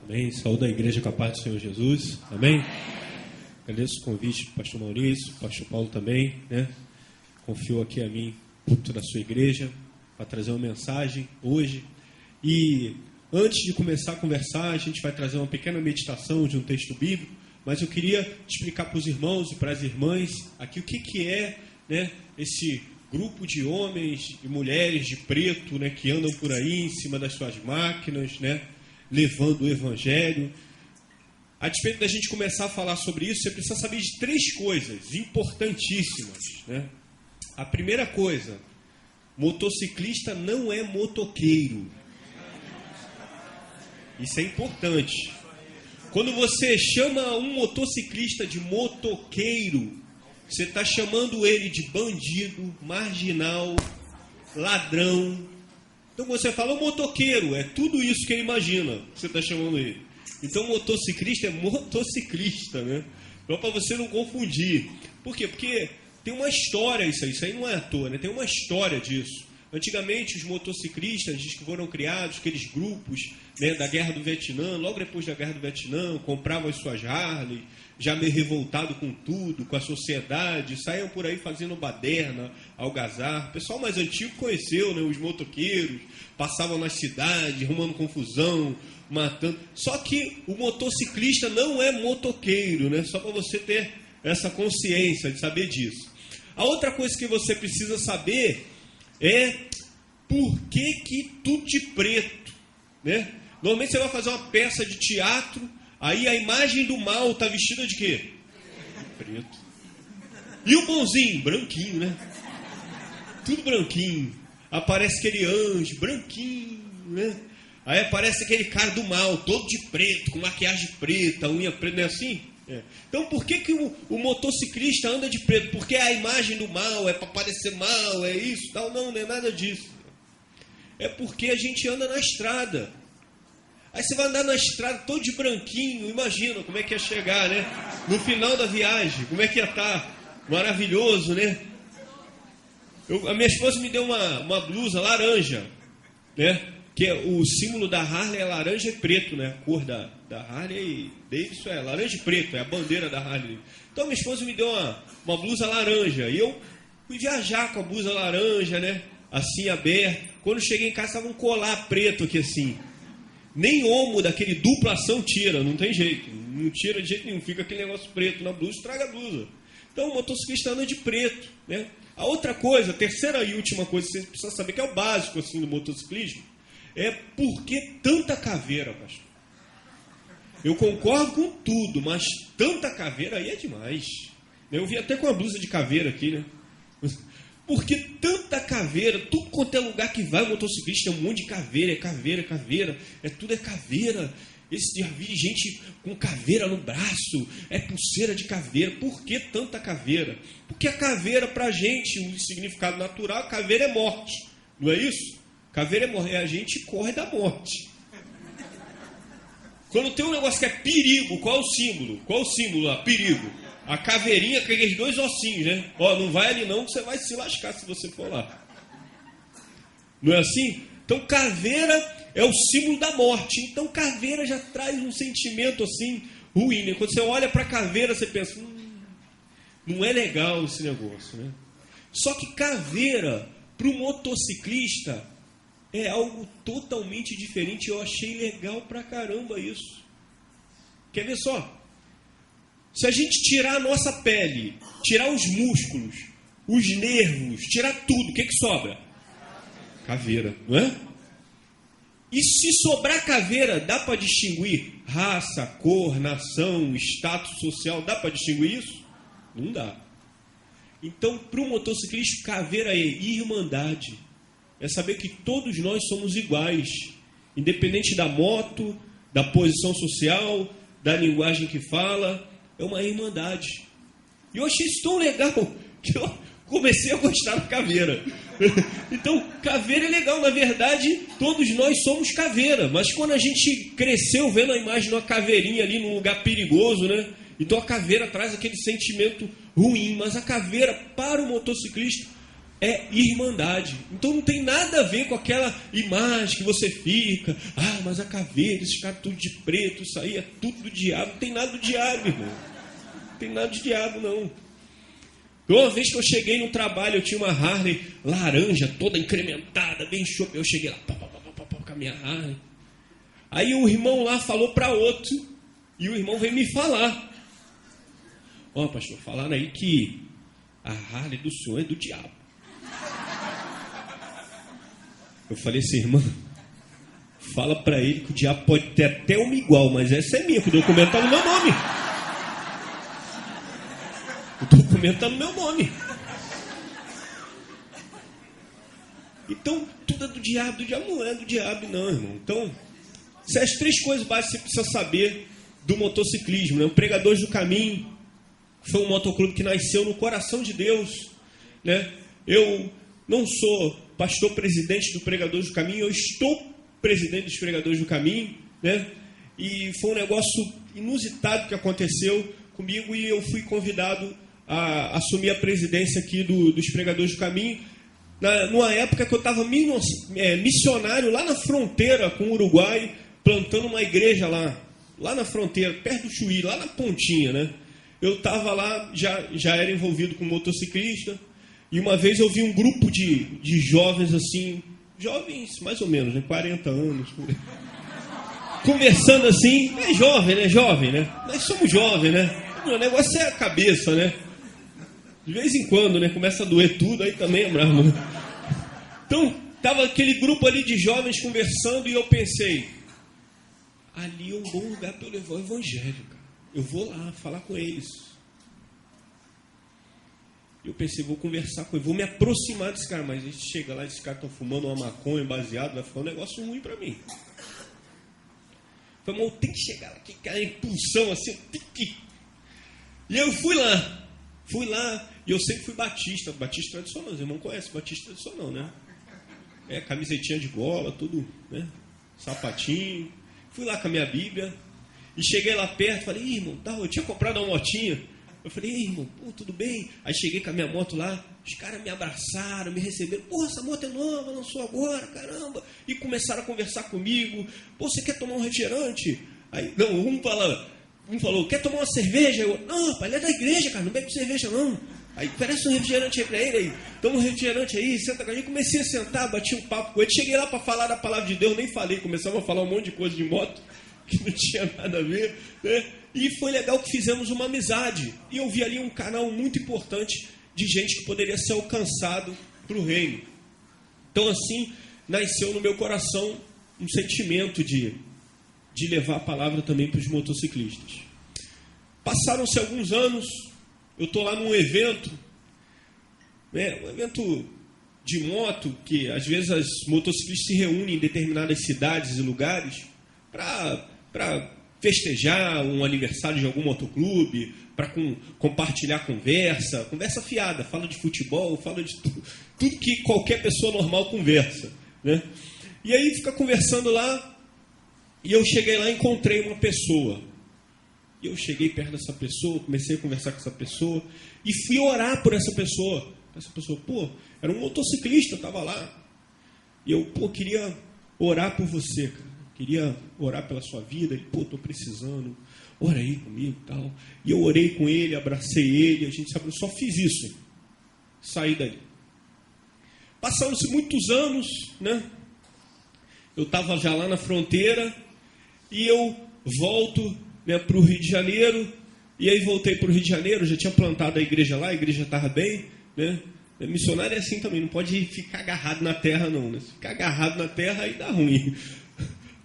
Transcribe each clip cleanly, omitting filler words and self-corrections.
Amém. Saúde a igreja com a paz do Senhor Jesus. Amém. Agradeço o convite do pastor Maurício, pastor Paulo também, né? Confiou aqui a mim, culto da sua igreja, para trazer uma mensagem hoje. E antes de começar a conversar, a gente vai trazer uma pequena meditação de um texto bíblico, mas eu queria explicar para os irmãos e para as irmãs aqui o que é, né, esse grupo de homens e mulheres de preto, né, que andam por aí em cima das suas máquinas, né, levando o evangelho. A despeito da gente começar a falar sobre isso, você precisa saber de 3 coisas importantíssimas, né? A primeira coisa, motociclista não é motoqueiro. Isso é importante. Quando você chama um motociclista de motoqueiro, você está chamando ele de bandido, marginal, ladrão. Então você fala, o motoqueiro, é tudo isso que ele imagina, que você está chamando ele. Então motociclista é motociclista, né? Para você não confundir. Por quê? Porque tem uma história isso aí não é à toa, né? Tem uma história disso. Antigamente os motociclistas que foram criados, aqueles grupos, né, da Guerra do Vietnã, logo depois da Guerra do Vietnã, compravam as suas Harley, já meio revoltado com tudo, com a sociedade, saíam por aí fazendo baderna, algazarra. O pessoal mais antigo conheceu, né, os motoqueiros, passavam nas cidades, arrumando confusão, matando. Só que o motociclista não é motoqueiro, né? Só para você ter essa consciência de saber disso. A outra coisa que você precisa saber é por que tudo de preto, né? Normalmente você vai fazer uma peça de teatro, aí a imagem do mal está vestida de quê? Preto. E o bonzinho? Branquinho, né? Tudo branquinho. Aparece aquele anjo, branquinho, né? Aí aparece aquele cara do mal, todo de preto, com maquiagem preta, unha preta, não é assim? É. Então por que o motociclista anda de preto? Porque a imagem do mal, é para parecer mal, é isso? Não é nada disso. É porque a gente anda na estrada. Aí você vai andar na estrada todo de branquinho, imagina como é que ia chegar, né? No final da viagem, como é que ia estar? Maravilhoso, né? A minha esposa me deu uma blusa laranja, né? Que é, o símbolo da Harley é laranja e preto, né? A cor da Harley Davidson é laranja e preto, é a bandeira da Harley. Então minha esposa me deu uma blusa laranja, e eu fui viajar com a blusa laranja, né? Assim, aberta. Quando cheguei em casa, estava um colar preto aqui assim. Nem homo daquele duplação tira, não tem jeito. Não tira de jeito nenhum, fica aquele negócio preto na blusa, estraga a blusa. Então o motociclista anda de preto, né? A outra coisa, a terceira e última coisa que você precisa saber, que é o básico assim do motociclismo, é por que tanta caveira, pastor? Eu concordo com tudo, mas tanta caveira aí é demais. Eu vi até com a blusa de caveira aqui, né? Por que tanta caveira? Tudo quanto é lugar que vai o motociclista é um monte de caveira, é caveira, caveira. Tudo é caveira. Já vi gente com caveira no braço, é pulseira de caveira. Por que tanta caveira? Porque a caveira, pra gente, o significado natural, caveira é morte. Não é isso? Caveira é morrer, a gente corre da morte. Quando tem um negócio que é perigo, qual é o símbolo? Qual é o símbolo lá? Perigo. A caveirinha com aqueles 2 ossinhos, né? Ó, não vai ali não, que você vai se lascar se você for lá. Não é assim? Então caveira é o símbolo da morte. Então caveira já traz um sentimento assim ruim, né? Quando você olha para caveira, você pensa, não é legal esse negócio, né? Só que caveira, para o motociclista, é algo totalmente diferente. Eu achei legal pra caramba isso. Quer ver só? Se a gente tirar a nossa pele, tirar os músculos, os nervos, tirar tudo, o que sobra? Caveira, não é? E se sobrar caveira, dá para distinguir raça, cor, nação, status social? Dá para distinguir isso? Não dá. Então, para o motociclista, caveira é irmandade. É saber que todos nós somos iguais, independente da moto, da posição social, da linguagem que fala, é uma irmandade. E eu achei isso tão legal que eu comecei a gostar da caveira. Então, caveira é legal, na verdade, todos nós somos caveira, mas quando a gente cresceu vendo a imagem de uma caveirinha ali num lugar perigoso, né? Então a caveira traz aquele sentimento ruim, mas a caveira para o motociclista é irmandade. Então não tem nada a ver com aquela imagem que você fica, mas a caveira, esses caras tudo de preto, isso aí é tudo do diabo. Não tem nada do diabo, irmão. Não tem nada de diabo, não. Uma vez que eu cheguei no trabalho, eu tinha uma Harley laranja, toda incrementada, bem chope. Eu cheguei lá, com a minha Harley. Aí o irmão lá falou para outro, e o irmão veio me falar. Pastor, falaram aí que a Harley do senhor é do diabo. Eu falei assim, irmão, fala para ele que o diabo pode ter até uma igual, mas essa é minha, que o documento está no meu nome. O documento está no meu nome. Então, tudo é do diabo não é do diabo, não, irmão. Então, são as 3 coisas básicas que você precisa saber do motociclismo, né? O Pregadores do Caminho foi um motoclube que nasceu no coração de Deus, né? Eu não sou pastor-presidente do Pregadores do Caminho, eu estou presidente dos Pregadores do Caminho, né? E foi um negócio inusitado que aconteceu comigo e eu fui convidado a assumir a presidência aqui dos Pregadores do Caminho, numa época que eu estava missionário lá na fronteira com o Uruguai, plantando uma igreja lá na fronteira, perto do Chuí, lá na pontinha, né? Eu estava lá, já era envolvido com motociclista, e uma vez eu vi um grupo de jovens assim, jovens mais ou menos, né? 40 anos, conversando assim, jovem, né? Nós somos jovens, né? O negócio é a cabeça, né? De vez em quando, né? Começa a doer tudo, aí também é bravo, né? Então, estava aquele grupo ali de jovens conversando e eu pensei, ali é um bom lugar para eu levar o evangelho, cara. Eu vou lá falar com eles. Eu pensei, vou conversar com eles, vou me aproximar desse cara, mas a gente chega lá, esses caras estão fumando uma maconha, baseado, vai ficar um negócio ruim para mim. Falei, mas eu tenho que chegar lá, que cara, impulsão assim, e eu fui lá, e eu sempre fui batista tradicional, os irmãos conhecem batista tradicional, né? Camisetinha de gola, tudo, né? Sapatinho. Fui lá com a minha Bíblia, e cheguei lá perto, falei, irmão, eu tinha comprado uma motinha. Eu falei, irmão, tudo bem? Aí cheguei com a minha moto lá, os caras me abraçaram, me receberam. Essa moto é nova, lançou agora, caramba. E começaram a conversar comigo. Você quer tomar um refrigerante? Aí, não, um falou, quer tomar uma cerveja? Eu, não, rapaz, ele é da igreja, cara, não bebe cerveja, não. Aí, oferece um refrigerante aí pra ele, aí, toma um refrigerante aí, senta com a gente. Comecei a sentar, bati um papo com ele. Cheguei lá para falar da palavra de Deus, nem falei, começava a falar um monte de coisa de moto, que não tinha nada a ver, né? E foi legal que fizemos uma amizade. E eu vi ali um canal muito importante de gente que poderia ser alcançado para o reino. Então, assim, nasceu no meu coração um sentimento de levar a palavra também para os motociclistas. Passaram-se alguns anos, eu estou lá num evento, né, um evento de moto, que às vezes as motociclistas se reúnem em determinadas cidades e lugares para festejar um aniversário de algum motoclube, para compartilhar conversa fiada, fala de futebol, fala de tudo que qualquer pessoa normal conversa, né? E aí fica conversando lá, e eu cheguei lá e encontrei uma pessoa. E eu cheguei perto dessa pessoa, comecei a conversar com essa pessoa, e fui orar por essa pessoa. Essa pessoa, era um motociclista, estava lá. E eu, queria orar por você, cara. Queria orar pela sua vida. Ele, estou precisando, ora aí comigo e tal. E eu orei com ele, abracei ele, a gente se abraçou, só fiz isso. Saí dali. Passaram-se muitos anos, né? Eu estava já lá na fronteira, e eu volto, né, para o Rio de Janeiro, e aí voltei para o Rio de Janeiro, já tinha plantado a igreja lá, a igreja estava bem, né? Missionário é assim também, não pode ficar agarrado na terra não, né? Se ficar agarrado na terra aí dá ruim.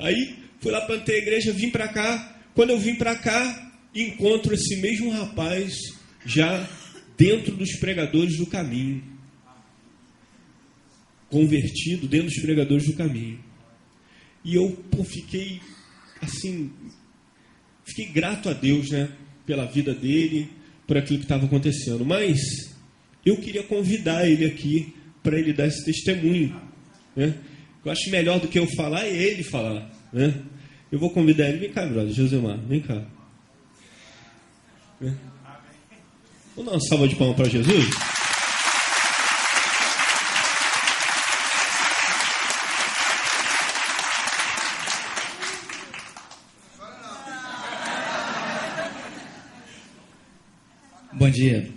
Aí fui lá, plantei a igreja, vim para cá. Quando eu vim para cá, encontro esse mesmo rapaz já dentro dos Pregadores do Caminho, convertido dentro dos Pregadores do Caminho. E eu fiquei assim, fiquei grato a Deus, né, pela vida dele, por aquilo que estava acontecendo. Mas eu queria convidar ele aqui para ele dar esse testemunho, né? Eu acho melhor do que eu falar é ele falar, né? Eu vou convidar ele. Vem cá, brother, Josemar, vem cá. Vamos dar uma salva de palmas para Jesus? Bom dia.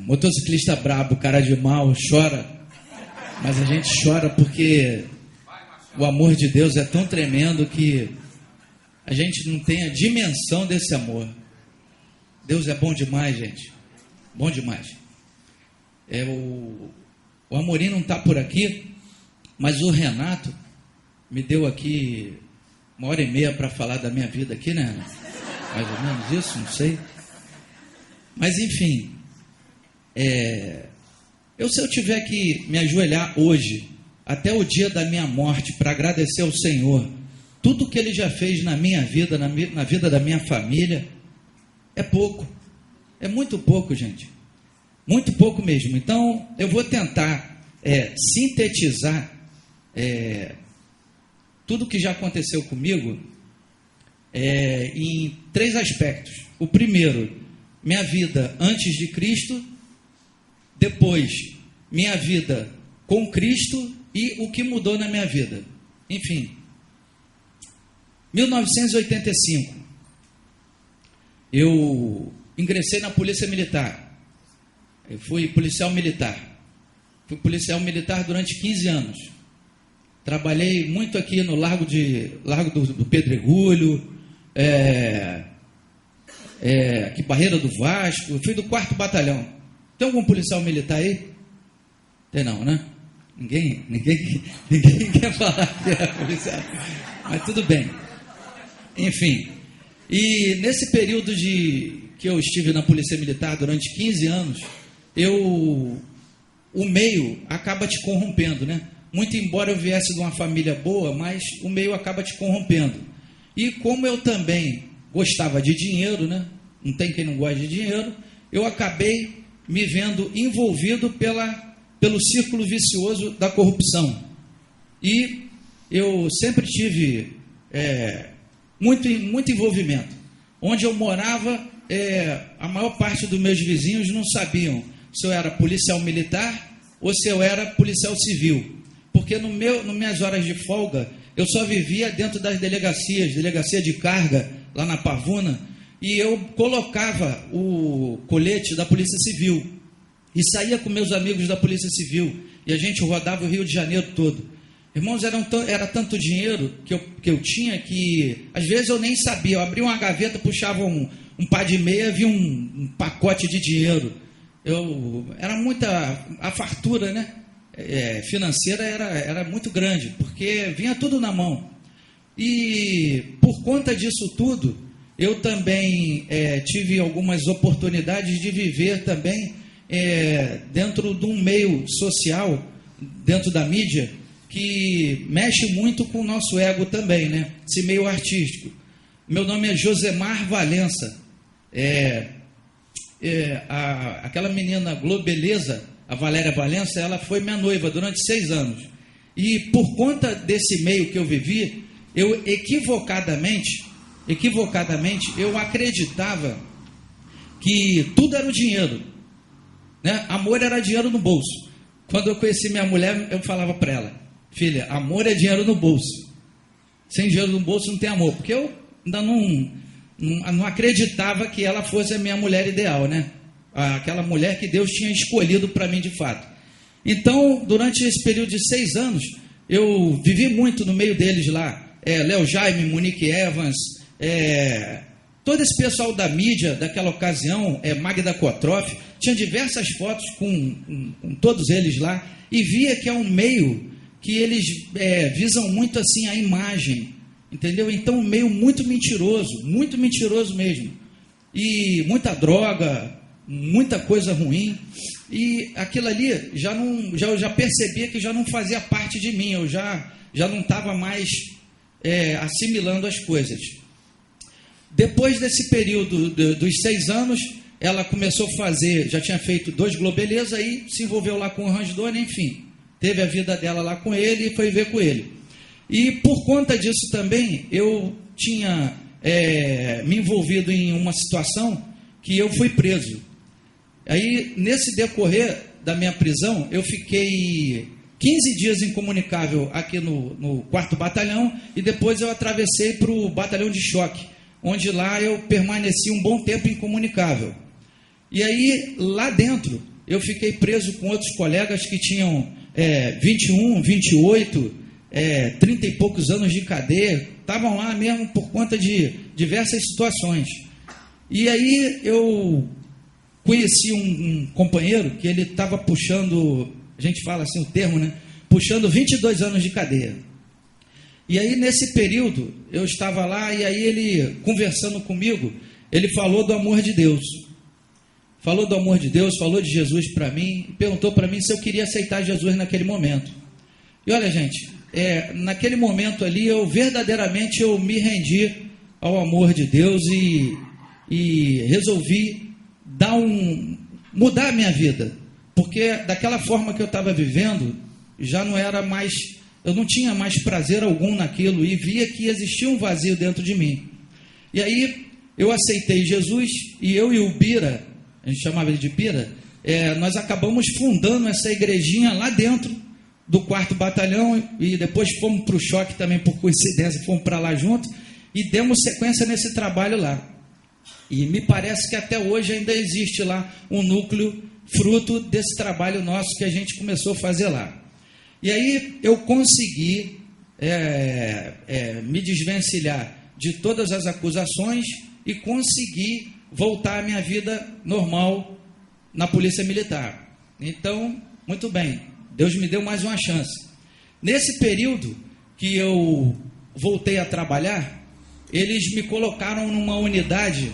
Motociclista brabo, cara de mal, chora, mas a gente chora porque o amor de Deus é tão tremendo que a gente não tem a dimensão desse amor. Deus é bom demais, gente, bom demais. O Amorim não está por aqui, mas o Renato me deu aqui 1h30 para falar da minha vida aqui, né? Mais ou menos isso, não sei. Mas enfim, se eu tiver que me ajoelhar hoje, até o dia da minha morte, para agradecer ao Senhor, tudo que Ele já fez na minha vida, na vida da minha família, é pouco, é muito pouco, gente, muito pouco mesmo. Então, eu vou tentar sintetizar tudo que já aconteceu comigo em 3 aspectos. O primeiro, minha vida antes de Cristo, depois, minha vida com Cristo e o que mudou na minha vida. Enfim, 1985, eu ingressei na Polícia Militar. Eu fui policial militar. Fui policial militar durante 15 anos. Trabalhei muito aqui no Largo do Pedregulho, aqui Barreira do Vasco. Fui do 4º Batalhão. Tem algum policial militar aí? Tem não, né? Ninguém quer falar que é policial. Mas tudo bem. Enfim. E nesse período que eu estive na Polícia Militar durante 15 anos, o meio acaba te corrompendo, né? Muito embora eu viesse de uma família boa, mas o meio acaba te corrompendo. E como eu também gostava de dinheiro, né? Não tem quem não gosta de dinheiro, eu acabei me vendo envolvido pelo círculo vicioso da corrupção. E eu sempre tive muito envolvimento. Onde eu morava, a maior parte dos meus vizinhos não sabiam se eu era policial militar ou se eu era policial civil. Porque nas minhas horas de folga, eu só vivia dentro das delegacia de carga, lá na Pavuna, e eu colocava o colete da Polícia Civil e saía com meus amigos da Polícia Civil, e a gente rodava o Rio de Janeiro todo. Irmãos, era tanto dinheiro que eu tinha que, às vezes eu nem sabia, eu abria uma gaveta, puxava um par de meia, via um pacote de dinheiro. Era muita, a fartura, né? Financeira era muito grande, porque vinha tudo na mão. E por conta disso tudo, eu também tive algumas oportunidades de viver também dentro de um meio social, dentro da mídia, que mexe muito com o nosso ego também, né? Esse meio artístico. Meu nome é Josemar Valença. Aquela menina Globeleza, a Valéria Valença, ela foi minha noiva durante 6 anos. E por conta desse meio que eu vivi, eu equivocadamente, eu acreditava que tudo era o dinheiro, né? Amor era dinheiro no bolso. Quando eu conheci minha mulher, eu falava para ela: filha, amor é dinheiro no bolso. Sem dinheiro no bolso não tem amor. Porque eu ainda não acreditava que ela fosse a minha mulher ideal, né? Aquela mulher que Deus tinha escolhido para mim de fato. Então, durante esse período de 6 anos, eu vivi muito no meio deles lá. Léo Jaime, Monique Evans, todo esse pessoal da mídia daquela ocasião, Magda Kotroff, tinha diversas fotos com todos eles lá, e via que é um meio que eles visam muito assim a imagem, entendeu? Então um meio muito mentiroso mesmo, e muita droga, muita coisa ruim, e aquilo ali eu já percebia que já não fazia parte de mim, eu já não estava mais assimilando as coisas. Depois desse período dos 6 anos, ela começou a fazer, já tinha feito 2 Globeleza, aí se envolveu lá com o Ransdorf, enfim, teve a vida dela lá com ele e foi ver com ele. E por conta disso também, eu tinha me envolvido em uma situação que eu fui preso. Aí, nesse decorrer da minha prisão, eu fiquei 15 dias incomunicável aqui no 4º Batalhão, e depois eu atravessei para o Batalhão de Choque, onde lá eu permaneci um bom tempo incomunicável. E aí, lá dentro, eu fiquei preso com outros colegas que tinham 21, 28, 30 e poucos anos de cadeia, estavam lá mesmo por conta de diversas situações. E aí eu conheci um companheiro que ele estava puxando, a gente fala assim o termo, né? Puxando 22 anos de cadeia. E aí nesse período eu estava lá e aí ele conversando comigo, ele falou do amor de Deus. Falou do amor de Deus, falou de Jesus para mim, perguntou para mim se eu queria aceitar Jesus naquele momento. E olha, gente, naquele momento ali eu verdadeiramente me rendi ao amor de Deus e resolvi mudar a minha vida, porque daquela forma que eu estava vivendo, já não era mais, eu não tinha mais prazer algum naquilo e via que existia um vazio dentro de mim. E aí eu aceitei Jesus e eu e o Bira, a gente chamava ele de Bira, nós acabamos fundando essa igrejinha lá dentro do 4º Batalhão e depois fomos para o Choque também por coincidência, fomos para lá junto e demos sequência nesse trabalho lá. E me parece que até hoje ainda existe lá um núcleo fruto desse trabalho nosso que a gente começou a fazer lá. E aí eu consegui me desvencilhar de todas as acusações e consegui voltar à minha vida normal na Polícia Militar. Então, muito bem, Deus me deu mais uma chance. Nesse período que eu voltei a trabalhar, eles me colocaram numa unidade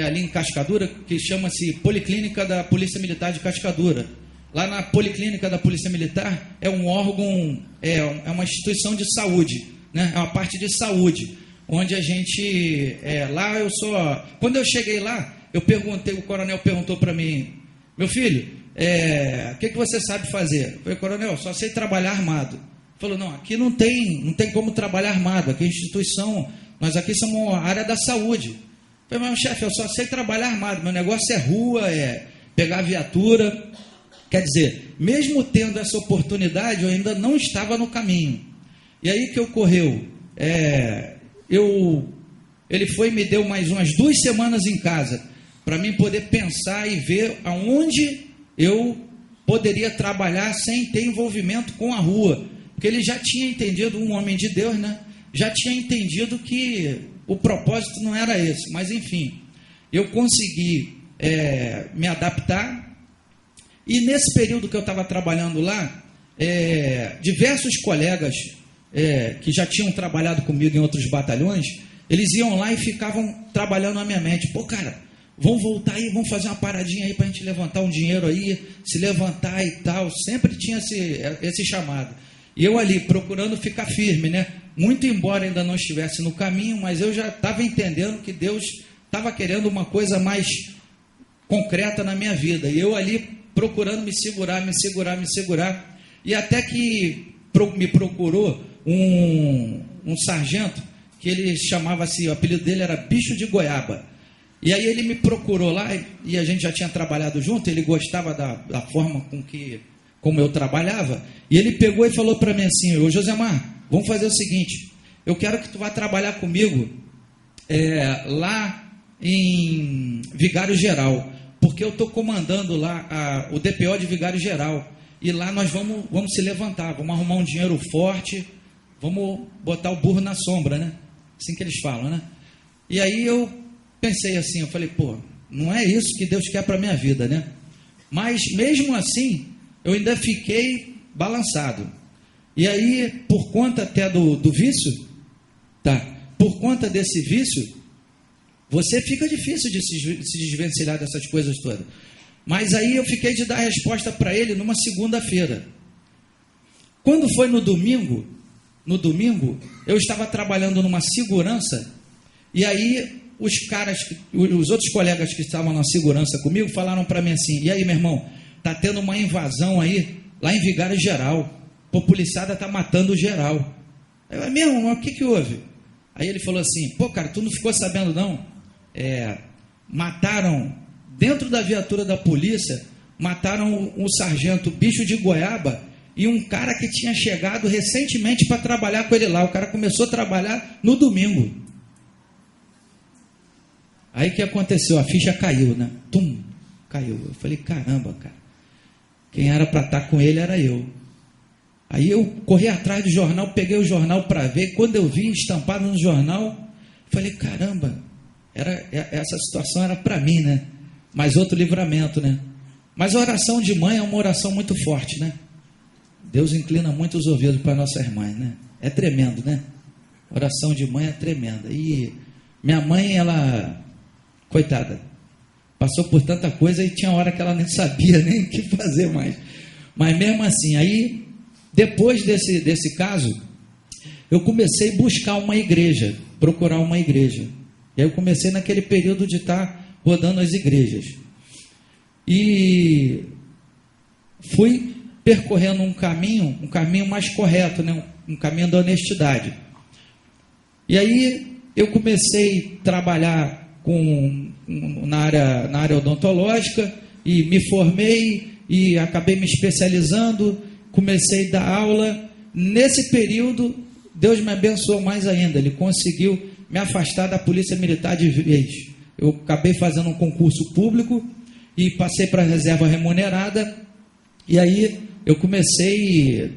ali em Cascadura, que chama-se Policlínica da Polícia Militar de Cascadura. Lá na Policlínica da Polícia Militar é um órgão, é uma instituição de saúde, né? É uma parte de saúde, onde a gente, lá eu só... Quando eu cheguei lá, eu perguntei, o coronel perguntou para mim, meu filho, o que você sabe fazer? Eu falei, coronel, só sei trabalhar armado. Ele falou, não, aqui não tem como trabalhar armado, aqui é instituição, nós aqui somos a área da saúde. Eu falei, mas chefe, eu só sei trabalhar armado, meu negócio é rua, pegar viatura. Quer dizer, mesmo tendo essa oportunidade, eu ainda não estava no caminho. E aí que ocorreu? Ele foi e me deu mais umas 2 semanas em casa, para mim poder pensar e ver aonde eu poderia trabalhar sem ter envolvimento com a rua. Porque ele já tinha entendido, um homem de Deus, né? Já tinha entendido que o propósito não era esse. Mas, enfim, eu consegui me adaptar. E nesse período que eu estava trabalhando lá, diversos colegas que já tinham trabalhado comigo em outros batalhões, eles iam lá e ficavam trabalhando na minha mente. Pô, cara, vamos voltar aí, vamos fazer uma paradinha aí para a gente levantar um dinheiro aí, se levantar e tal. Sempre tinha esse chamado. E eu ali, procurando ficar firme, né? Muito embora ainda não estivesse no caminho, mas eu já estava entendendo que Deus estava querendo uma coisa mais concreta na minha vida. E eu ali procurando me segurar. E até que me procurou um sargento, que ele chamava-se, o apelido dele era Bicho de Goiaba. E aí ele me procurou lá, e a gente já tinha trabalhado junto, ele gostava da forma como eu trabalhava, e ele pegou e falou para mim assim, ô Josemar, vamos fazer o seguinte, eu quero que tu vá trabalhar comigo lá em Vigário Geral, porque eu estou comandando lá o DPO de Vigário Geral, e lá nós vamos se levantar, vamos arrumar um dinheiro forte, vamos botar o burro na sombra, né? Assim que eles falam, né? E aí eu pensei assim, eu falei, pô, não é isso que Deus quer para a minha vida, né? Mas mesmo assim, eu ainda fiquei balançado. E aí, por conta até do vício, por conta desse vício, você fica difícil de se desvencilhar dessas coisas todas. Mas aí eu fiquei de dar resposta para ele numa segunda-feira. Quando foi no domingo, eu estava trabalhando numa segurança, e aí os outros colegas que estavam na segurança comigo falaram para mim assim, e aí, meu irmão, tá tendo uma invasão aí, lá em Vigário Geral, a policiada tá matando geral. Eu falei, meu irmão, o que houve? Aí ele falou assim, pô, cara, tu não ficou sabendo não? Mataram, dentro da viatura da polícia, mataram um sargento Bicho de Goiaba e um cara que tinha chegado recentemente para trabalhar com ele lá. O cara começou a trabalhar no domingo. Aí o que aconteceu? A ficha caiu, né? Tum, caiu. Eu falei, caramba, cara. Quem era para estar com ele era eu. Aí eu corri atrás do jornal, peguei o jornal para ver. Quando eu vi estampado no jornal, falei, caramba, essa situação era para mim, né? Mas outro livramento, né? Mas a oração de mãe é uma oração muito forte, né? Deus inclina muito os ouvidos para nossas mães, né? É tremendo, né? A oração de mãe é tremenda. E minha mãe, ela, coitada, passou por tanta coisa e tinha hora que ela nem sabia nem o que fazer mais. Mas mesmo assim, aí, depois desse caso, eu comecei a buscar uma igreja, procurar uma igreja. E aí eu comecei naquele período de estar rodando as igrejas. E fui percorrendo um caminho mais correto, né? Um caminho da honestidade. E aí eu comecei a trabalhar na área odontológica e me formei e acabei me especializando, comecei a dar aula. Nesse período, Deus me abençoou mais ainda, Ele conseguiu me afastar da Polícia Militar de vez. Eu acabei fazendo um concurso público e passei para a reserva remunerada, e aí eu comecei a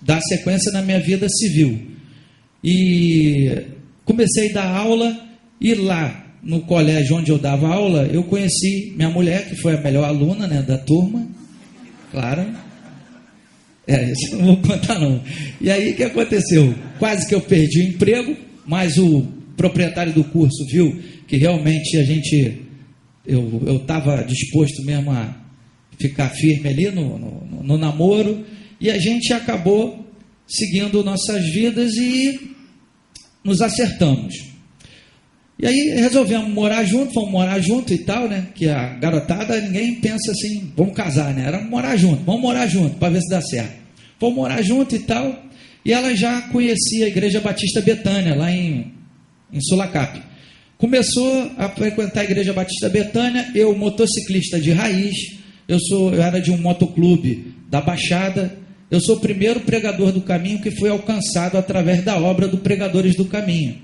dar sequência na minha vida civil. E comecei a dar aula, e lá no colégio onde eu dava aula, eu conheci minha mulher, que foi a melhor aluna, né, da turma, claro. Isso eu não vou contar não. E aí o que aconteceu? Quase que eu perdi o emprego, mas o proprietário do curso viu que realmente eu estava disposto mesmo a ficar firme ali no namoro, e a gente acabou seguindo nossas vidas e nos acertamos. E aí resolvemos fomos morar junto e tal, né? Que a garotada, ninguém pensa assim, vamos casar, né? Era vamos morar junto, para ver se dá certo. Fomos morar junto e tal, e ela já conhecia a Igreja Batista Betânia, lá em Sulacap. Começou a frequentar a Igreja Batista Betânia, eu, motociclista de raiz, eu era de um motoclube da Baixada, eu sou o primeiro pregador do caminho que foi alcançado através da obra do Pregadores do Caminho.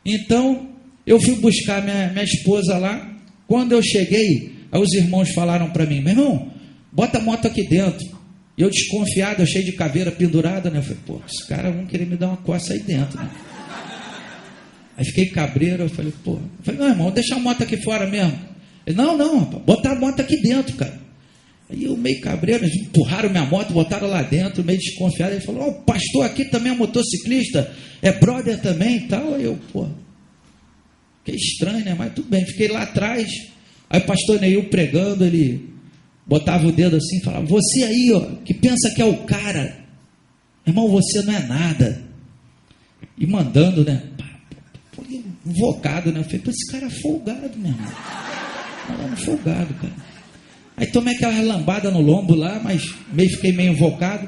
Então, eu fui buscar minha esposa lá. Quando eu cheguei, aí os irmãos falaram para mim, meu irmão, bota a moto aqui dentro. E eu desconfiado, eu cheio de caveira pendurada, né? Eu falei, pô, os caras vão querer me dar uma coça aí dentro, né? Aí fiquei cabreiro, eu falei, não, irmão, deixa a moto aqui fora mesmo. Ele, não, rapaz, botar a moto aqui dentro, cara. Aí eu meio cabreiro, eles empurraram minha moto, botaram lá dentro, meio desconfiado. Ele falou, o pastor aqui também é motociclista, é brother também e tal. Aí eu, fiquei estranho, né? Mas tudo bem, fiquei lá atrás. Aí o pastor Neil pregando, ele botava o dedo assim e falava, você aí, ó, que pensa que é o cara, irmão, você não é nada. E mandando, né? Invocado, né? Eu falei, esse cara é folgado, meu irmão. Folgado, cara. Aí tomei aquela lambada no lombo lá, mas fiquei meio invocado.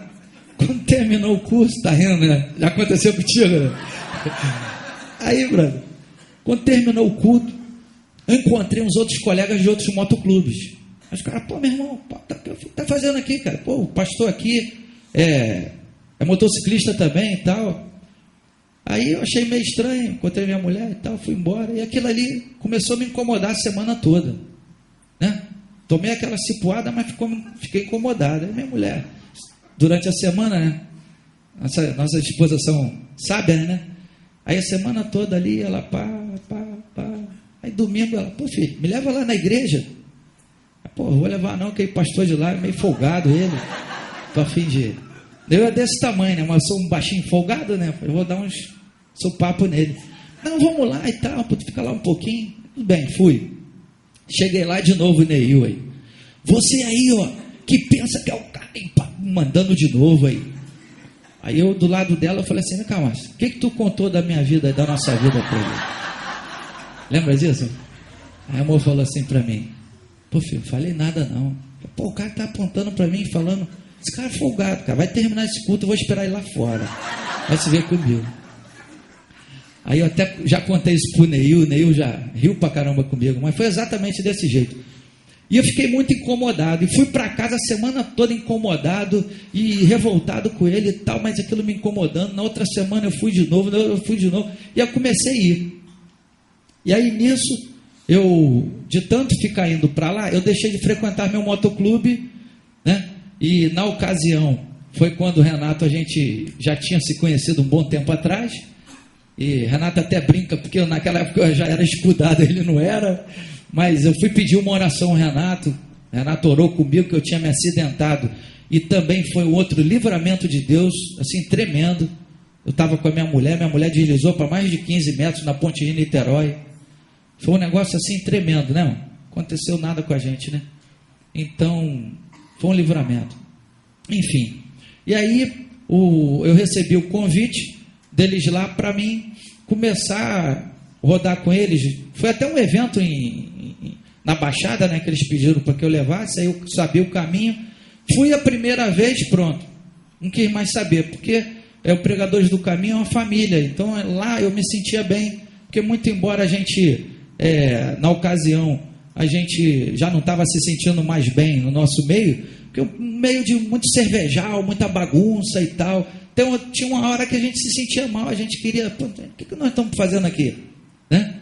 Quando terminou o curso, tá rindo, né? Já aconteceu contigo, né? Aí, brother, quando terminou o culto, eu encontrei uns outros colegas de outros motoclubes. Aí os caras, meu irmão, tá fazendo aqui, cara? O pastor aqui é motociclista também e tal. Aí eu achei meio estranho, encontrei minha mulher e tal, fui embora. E aquilo ali começou a me incomodar a semana toda, né? Tomei aquela cipuada, mas fiquei incomodado. Aí minha mulher, durante a semana, né? Nossas esposas são sábias, né? Aí a semana toda ali, ela pá. Aí domingo ela, filho, me leva lá na igreja. Vou levar não, que o pastor de lá é meio folgado ele. Tô a fim de... Eu é desse tamanho, né? Mas eu sou um baixinho folgado, né? Eu vou dar uns sopapo nele. Não, vamos lá e tal, fica lá um pouquinho. Tudo bem, fui. Cheguei lá de novo, Neil aí. Você aí, ó, que pensa que é o cara, mandando de novo aí. Aí eu, do lado dela, eu falei assim, vem cá, Márcio, o que tu contou da minha vida, da nossa vida pra ele? Lembra disso? Aí a amor falou assim pra mim, filho, falei nada não. O cara tá apontando pra mim, falando, esse cara é folgado, cara, vai terminar esse culto, eu vou esperar ele lá fora. Vai se ver comigo. Aí eu até já contei isso pro Neil, o Neil já riu pra caramba comigo, mas foi exatamente desse jeito. E eu fiquei muito incomodado, e fui para casa a semana toda incomodado e revoltado com ele e tal, mas aquilo me incomodando. Na outra semana eu fui de novo, e eu comecei a ir. E aí nisso, eu, de tanto ficar indo para lá, eu deixei de frequentar meu motoclube, né? E na ocasião, foi quando o Renato, a gente já tinha se conhecido um bom tempo atrás, e Renato até brinca, porque naquela época eu já era escudado, ele não era, mas eu fui pedir uma oração ao Renato orou comigo que eu tinha me acidentado, e também foi um outro livramento de Deus, assim, tremendo. Eu estava com a minha mulher deslizou para mais de 15 metros na ponte de Niterói. Foi um negócio assim tremendo, né? Aconteceu nada com a gente, né? Então, foi um livramento. Enfim, e aí eu recebi o convite deles lá para mim começar a rodar com eles. Foi até um evento na Baixada, né, que eles pediram para que eu levasse, aí eu sabia o caminho. Fui a primeira vez, pronto, não quis mais saber, porque o Pregadores do Caminho é uma família, então lá eu me sentia bem, porque muito embora a gente, na ocasião, a gente já não estava se sentindo mais bem no nosso meio, porque meio de muito cervejal, muita bagunça e tal, então tinha uma hora que a gente se sentia mal, a gente queria, o que nós estamos fazendo aqui, né?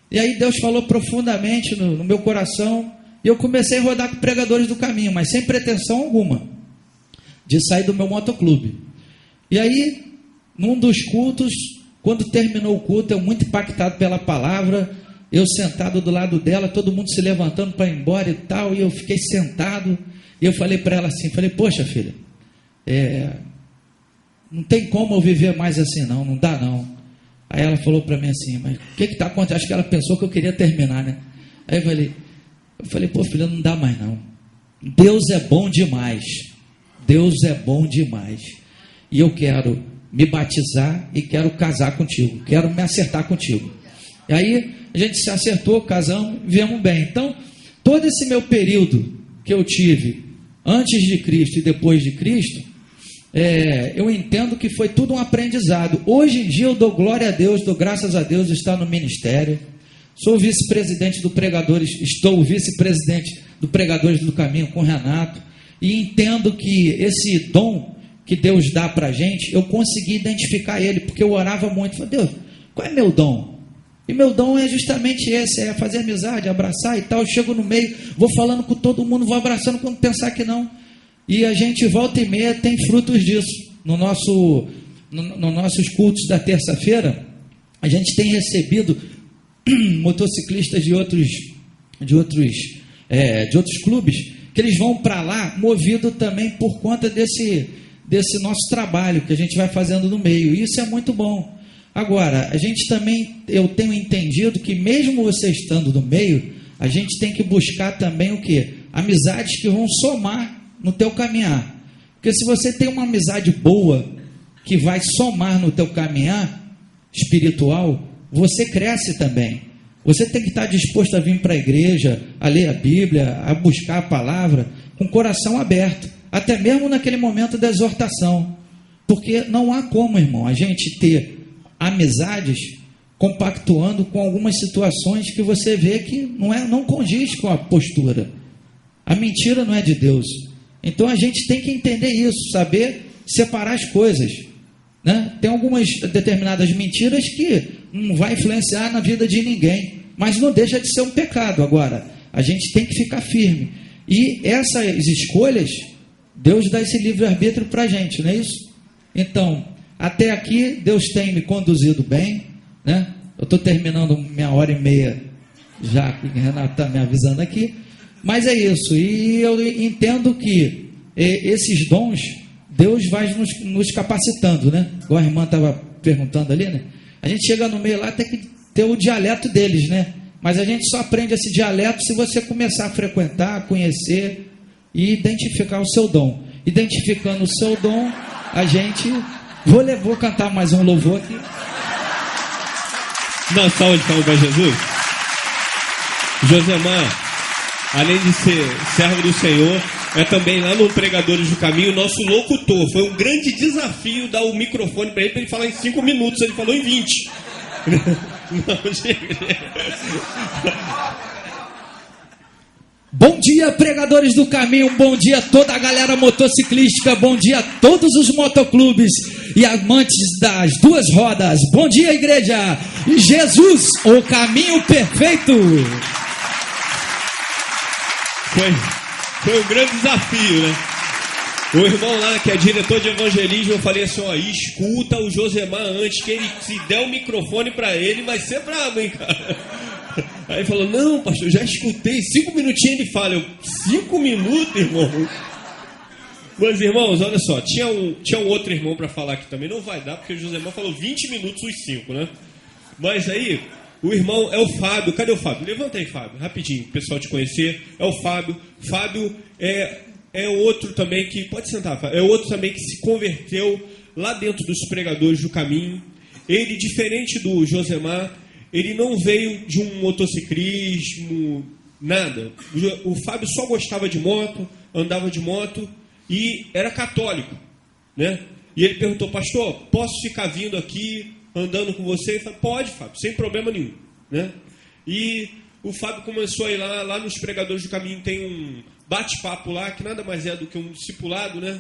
E aí Deus falou profundamente no meu coração, e eu comecei a rodar com Pregadores do Caminho, mas sem pretensão alguma de sair do meu motoclube. E aí, num dos cultos, quando terminou o culto, eu muito impactado pela palavra, eu sentado do lado dela, todo mundo se levantando para ir embora e tal, e eu fiquei sentado, e eu falei para ela assim, poxa filha, não tem como eu viver mais assim não dá não. Aí ela falou para mim assim, mas o que está acontecendo? Acho que ela pensou que eu queria terminar, né? Aí eu falei, pô filha, não dá mais não. Deus é bom demais. Deus é bom demais. E eu quero me batizar e quero casar contigo. Quero me acertar contigo. E aí a gente se acertou, casamos, viemos bem. Então, todo esse meu período que eu tive antes de Cristo e depois de Cristo, eu entendo que foi tudo um aprendizado. Hoje em dia eu dou glória a Deus, dou graças a Deus de estar no ministério. Sou vice-presidente do Pregadores, estou vice-presidente do Pregadores do Caminho com o Renato, e entendo que esse dom que Deus dá para a gente, eu consegui identificar ele, porque eu orava muito, falei, Deus, qual é meu dom? E meu dom é justamente esse, é fazer amizade, abraçar e tal. Eu chego no meio, vou falando com todo mundo, vou abraçando quando pensar que não. E a gente volta e meia tem frutos disso. Nos nossos cultos da terça-feira, a gente tem recebido motociclistas de outros clubes, que eles vão para lá, movido também por conta desse nosso trabalho que a gente vai fazendo no meio. E isso é muito bom. Agora, a gente também, eu tenho entendido que mesmo você estando no meio, a gente tem que buscar também o quê? Amizades que vão somar no teu caminhar. Porque se você tem uma amizade boa, que vai somar no teu caminhar espiritual, você cresce também. Você tem que estar disposto a vir para a igreja, a ler a Bíblia, a buscar a palavra, com o coração aberto, até mesmo naquele momento da exortação. Porque não há como, irmão, a gente ter amizades compactuando com algumas situações que você vê que não condiz com a postura. A mentira não é de Deus. Então a gente tem que entender isso, saber separar as coisas, né? Tem algumas determinadas mentiras que não vai influenciar na vida de ninguém, mas não deixa de ser um pecado. Agora, a gente tem que ficar firme. E essas escolhas, Deus dá esse livre-arbítrio para a gente, não é isso? Então, até aqui, Deus tem me conduzido bem, né? Eu estou terminando minha 1h30 já, que o Renato está me avisando aqui, mas é isso, e eu entendo que esses dons, Deus vai nos capacitando, né? Igual a irmã estava perguntando ali, né? A gente chega no meio lá, tem que ter o dialeto deles, né? Mas a gente só aprende esse dialeto se você começar a frequentar, conhecer e identificar o seu dom. Identificando o seu dom, a gente... Vou cantar mais um louvor aqui. Uma salva de palmas para Jesus. Josemar, além de ser servo do Senhor, é também lá no Pregadores do Caminho, nosso locutor. Foi um grande desafio dar o microfone para ele falar em 5 minutos. Ele falou em 20. Não, chega. Bom dia, pregadores do caminho, bom dia a toda a galera motociclística, bom dia a todos os motoclubes e amantes das duas rodas. Bom dia, igreja. Jesus, o caminho perfeito. Foi um grande desafio, né? O irmão lá, que é diretor de evangelismo, eu falei assim, ó, escuta o Josemar antes, que ele, se der o microfone pra ele, vai ser brabo, hein, cara? Aí ele falou, não, pastor, já escutei, 5 minutinhos ele fala. 5 minutos, irmão? Mas, irmãos, olha só, tinha um outro irmão para falar aqui também, não vai dar, porque o Josemar falou 20 minutos os 5, né? Mas aí, o irmão é o Fábio. Cadê o Fábio? Levanta aí, Fábio, rapidinho, o pessoal te conhecer. É o Fábio. Fábio é outro também que, pode sentar, Fábio, é outro também que se converteu lá dentro dos pregadores do caminho. Ele, diferente do Josemar, ele não veio de um motociclismo, nada. O Fábio só gostava de moto, andava de moto e era católico, né? E ele perguntou, pastor, posso ficar vindo aqui, andando com você? Eu falei, pode, Fábio, sem problema nenhum, né? E o Fábio começou a ir lá nos pregadores do caminho, tem um bate-papo lá, que nada mais é do que um discipulado, né?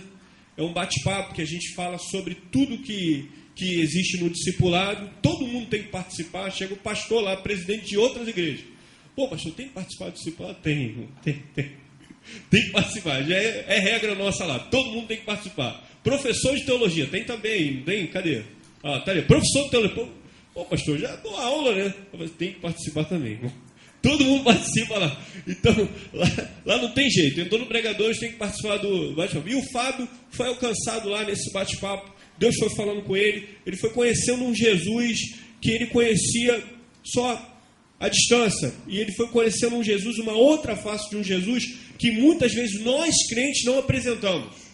É um bate-papo que a gente fala sobre tudo que existe no discipulado, todo mundo tem que participar. Chega o pastor lá, presidente de outras igrejas. Pô, pastor, tem que participar do discipulado? Tem que participar, já é regra nossa lá, todo mundo tem que participar. Professor de teologia, tem também, não tem? Cadê? Ah, tá ali, professor de teologia. Pô, pastor, já dou aula, né? Mas tem que participar também. Todo mundo participa lá. Então, lá não tem jeito. Entrou no pregadores, tem que participar do bate-papo. E o Fábio foi alcançado lá nesse bate-papo. Deus foi falando com ele. Ele foi conhecendo um Jesus que ele conhecia só à distância. E ele foi conhecendo um Jesus, uma outra face de um Jesus que muitas vezes nós crentes não apresentamos.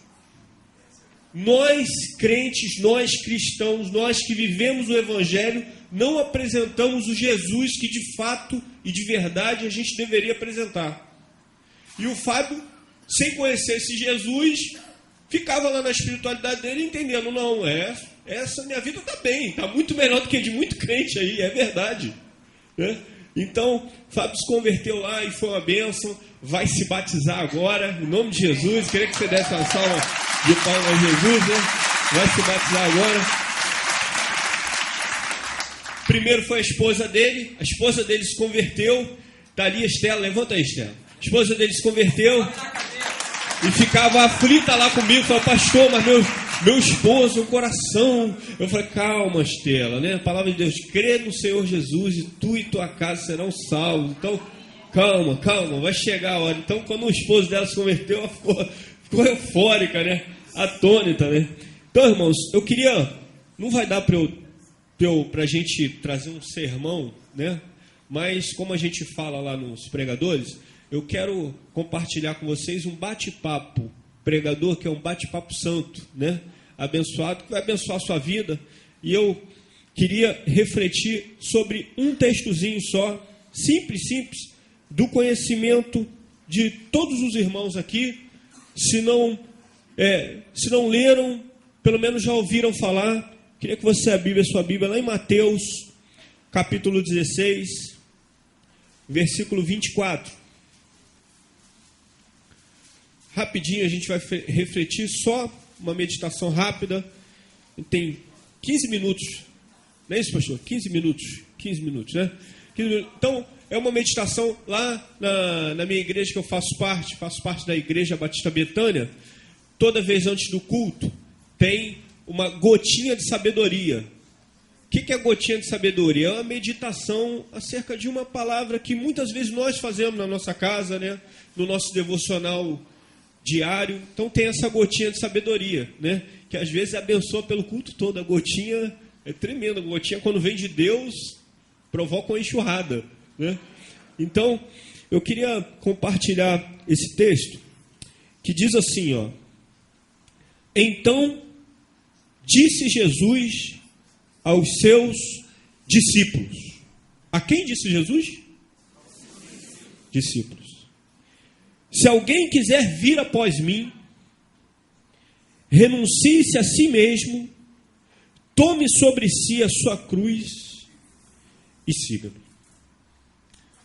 Nós crentes, nós cristãos, nós que vivemos o Evangelho, não apresentamos o Jesus que de fato e de verdade a gente deveria apresentar. E o Fábio, sem conhecer esse Jesus, ficava lá na espiritualidade dele entendendo, não, essa minha vida está bem, está muito melhor do que a de muito crente aí, é verdade, né? Então, Fábio se converteu lá e foi uma bênção, vai se batizar agora, em nome de Jesus. Queria que você desse uma salva de palmas a Jesus, né? Vai se batizar agora. Primeiro foi a esposa dele se converteu. Está ali a Estela, levanta aí, Estela. A esposa dele se converteu e ficava aflita lá comigo, falou, pastor, mas meu esposo, meu coração. Eu falei, calma, Estela, né? A palavra de Deus, crê no Senhor Jesus e tu e tua casa serão salvos. Então, calma, vai chegar a hora. Então, quando o esposo dela se converteu, ela ficou eufórica, né? Atônita, né? Então, irmãos, eu queria, não vai dar para a gente trazer um sermão, né? Mas como a gente fala lá nos pregadores, eu quero compartilhar com vocês um bate-papo pregador, que é um bate-papo santo, né? Abençoado, que vai abençoar a sua vida. E eu queria refletir sobre um textozinho só, simples, do conhecimento de todos os irmãos aqui. Se não leram, pelo menos já ouviram falar. Queria que você abrisse a sua Bíblia lá em Mateus, capítulo 16, versículo 24. Rapidinho a gente vai refletir, só uma meditação rápida. Tem 15 minutos. Não é isso, pastor? 15 minutos, né? 15 minutos. Então, é uma meditação lá na minha igreja que eu faço parte da Igreja Batista Betânia. Toda vez antes do culto, tem uma gotinha de sabedoria. O que é gotinha de sabedoria? É uma meditação acerca de uma palavra que muitas vezes nós fazemos na nossa casa, né? No nosso devocional diário. Então tem essa gotinha de sabedoria, né? Que às vezes abençoa pelo culto todo. A gotinha é tremenda. A gotinha, quando vem de Deus, provoca uma enxurrada, né? Então, eu queria compartilhar esse texto que diz assim, ó: então disse Jesus aos seus discípulos. A quem disse Jesus? Discípulos. Se alguém quiser vir após mim, renuncie-se a si mesmo, tome sobre si a sua cruz e siga-me.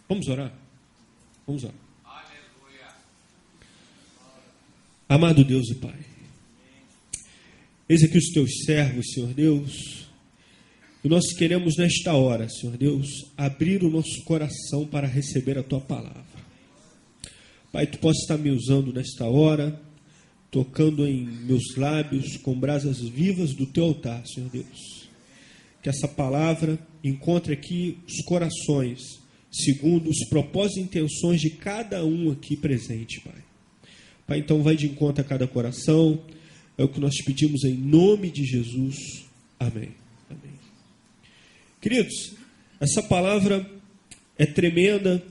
Vamos orar? Vamos orar. Amado Deus e Pai, eis aqui os teus servos, Senhor Deus, e nós queremos nesta hora, Senhor Deus, abrir o nosso coração para receber a tua palavra. Pai, tu podes estar me usando nesta hora, tocando em meus lábios com brasas vivas do teu altar, Senhor Deus. Que essa palavra encontre aqui os corações, segundo os propósitos e intenções de cada um aqui presente, Pai. Pai, então vai de encontro a cada coração, é o que nós pedimos em nome de Jesus. Amém. Amém. Queridos, essa palavra é tremenda,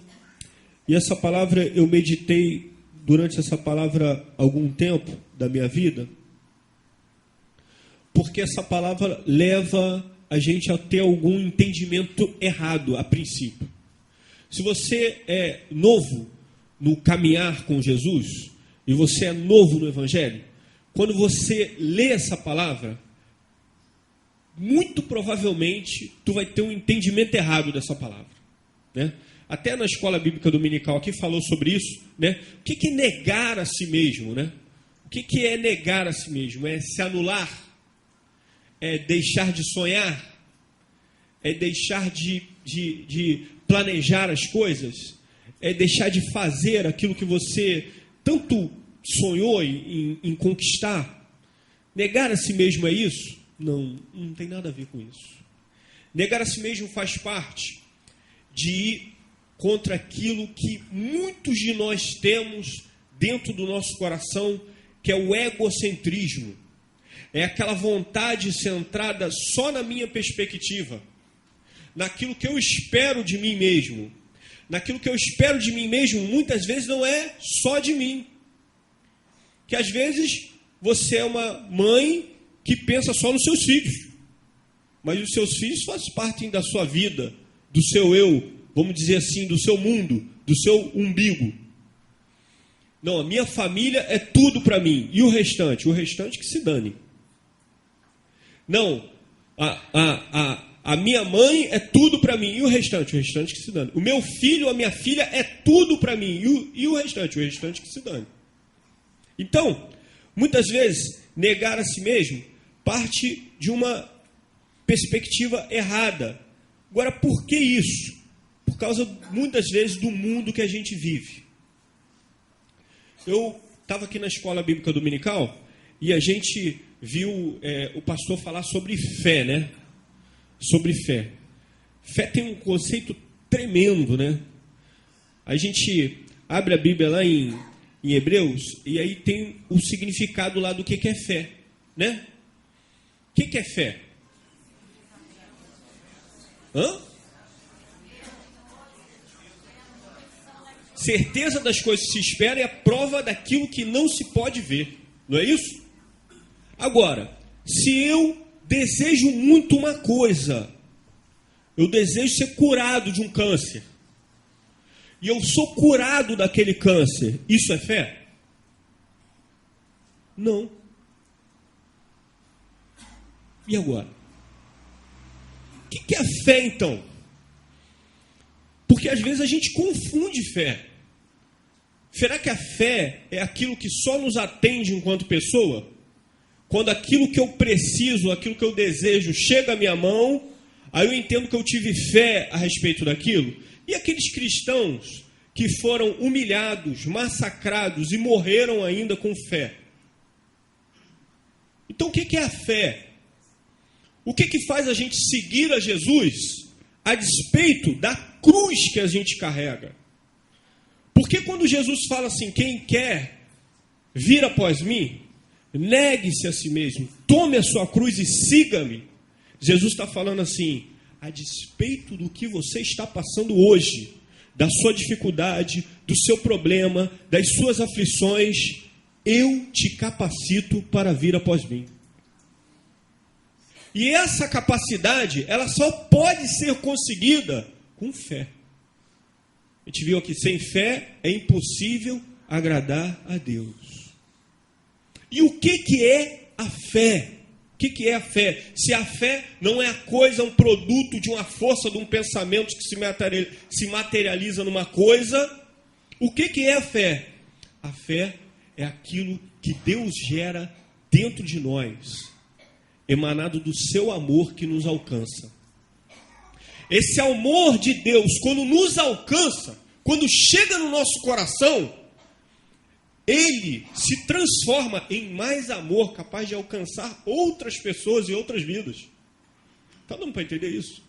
e essa palavra eu meditei durante essa palavra algum tempo da minha vida, porque essa palavra leva a gente a ter algum entendimento errado a princípio. Se você é novo no caminhar com Jesus, e você é novo no Evangelho, quando você lê essa palavra, muito provavelmente tu vai ter um entendimento errado dessa palavra, né? Até na escola bíblica dominical aqui falou sobre isso, né? O que é negar a si mesmo, né? O que é negar a si mesmo? É se anular? É deixar de sonhar? É deixar de planejar as coisas? É deixar de fazer aquilo que você tanto sonhou em conquistar? Negar a si mesmo é isso? Não tem nada a ver com isso. Negar a si mesmo faz parte de ir contra aquilo que muitos de nós temos dentro do nosso coração, que é o egocentrismo. É aquela vontade centrada só na minha perspectiva, naquilo que eu espero de mim mesmo. Naquilo que eu espero de mim mesmo, muitas vezes não é só de mim. Que às vezes você é uma mãe que pensa só nos seus filhos, mas os seus filhos fazem parte da sua vida, do seu eu, vamos dizer assim, do seu mundo, do seu umbigo. Não, a minha família é tudo para mim. E o restante? O restante que se dane. Não, a minha mãe é tudo para mim. E o restante? O restante que se dane. O meu filho, a minha filha é tudo para mim. E o restante? O restante que se dane. Então, muitas vezes, negar a si mesmo parte de uma perspectiva errada. Agora, por que isso? Por causa, muitas vezes, do mundo que a gente vive. Eu estava aqui na escola bíblica dominical e a gente viu o pastor falar sobre fé, né? Sobre fé. Fé tem um conceito tremendo, né? A gente abre a Bíblia lá em Hebreus e aí tem o significado lá do que é fé, né? O que é fé? Certeza das coisas que se espera é a prova daquilo que não se pode ver. Não é isso? Agora, se eu desejo muito uma coisa, eu desejo ser curado de um câncer, e eu sou curado daquele câncer, isso é fé? Não. E agora? O que é fé então? Porque às vezes a gente confunde fé. Será que a fé é aquilo que só nos atende enquanto pessoa? Quando aquilo que eu preciso, aquilo que eu desejo chega à minha mão, aí eu entendo que eu tive fé a respeito daquilo? E aqueles cristãos que foram humilhados, massacrados e morreram ainda com fé? Então o que é a fé? O que faz a gente seguir a Jesus a despeito da cruz que a gente carrega? Porque quando Jesus fala assim, quem quer vir após mim, negue-se a si mesmo, tome a sua cruz e siga-me. Jesus está falando assim, a despeito do que você está passando hoje, da sua dificuldade, do seu problema, das suas aflições, eu te capacito para vir após mim. E essa capacidade, ela só pode ser conseguida com fé. A gente viu aqui, sem fé é impossível agradar a Deus. E o que é a fé? O que é a fé? Se a fé não é a coisa, um produto de uma força, de um pensamento que se materializa numa coisa, o que é a fé? A fé é aquilo que Deus gera dentro de nós, emanado do seu amor que nos alcança. Esse amor de Deus, quando nos alcança, quando chega no nosso coração, ele se transforma em mais amor, capaz de alcançar outras pessoas e outras vidas. Está dando para entender isso?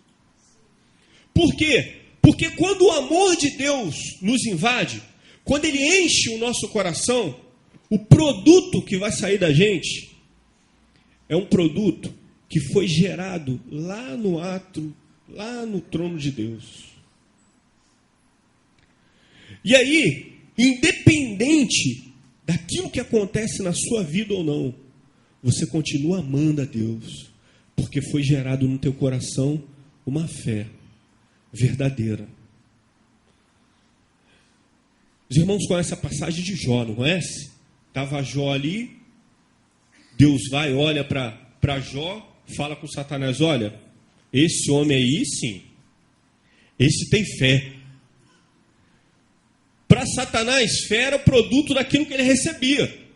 Por quê? Porque quando o amor de Deus nos invade, quando ele enche o nosso coração, o produto que vai sair da gente é um produto que foi gerado lá no ato, lá no trono de Deus. E aí, independente daquilo que acontece na sua vida ou não, você continua amando a Deus, porque foi gerado no teu coração uma fé verdadeira. Os irmãos conhecem a passagem de Jó, não conhece? Estava Jó ali, Deus vai, olha para Jó, fala com Satanás, olha, esse homem aí sim, esse tem fé. Para Satanás, fé era o produto daquilo que ele recebia.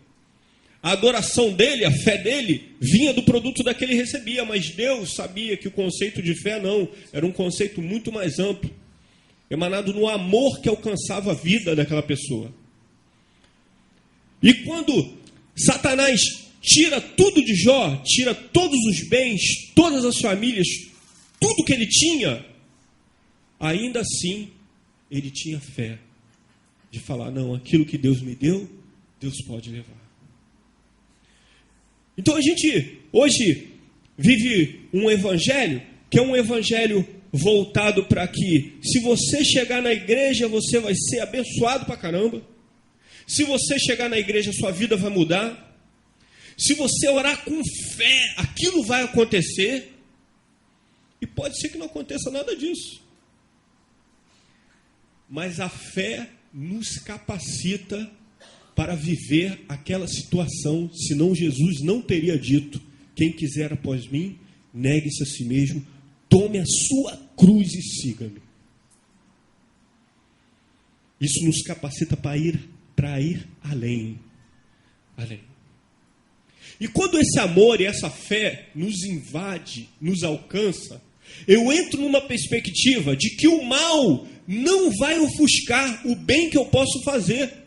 A adoração dele, a fé dele, vinha do produto daquele que ele recebia. Mas Deus sabia que o conceito de fé não, era um conceito muito mais amplo, emanado no amor que alcançava a vida daquela pessoa. E quando Satanás tira tudo de Jó, tira todos os bens, todas as famílias, tudo que ele tinha, ainda assim, ele tinha fé de falar, não, aquilo que Deus me deu, Deus pode levar. Então a gente hoje vive um evangelho, que é um evangelho voltado para que, se você chegar na igreja, você vai ser abençoado pra caramba. Se você chegar na igreja, sua vida vai mudar. Se você orar com fé, aquilo vai acontecer. E pode ser que não aconteça nada disso. Mas a fé nos capacita para viver aquela situação, senão Jesus não teria dito, quem quiser após mim, negue-se a si mesmo, tome a sua cruz e siga-me. Isso nos capacita para ir além. E quando esse amor e essa fé nos invade, nos alcança, eu entro numa perspectiva de que o mal não vai ofuscar o bem que eu posso fazer.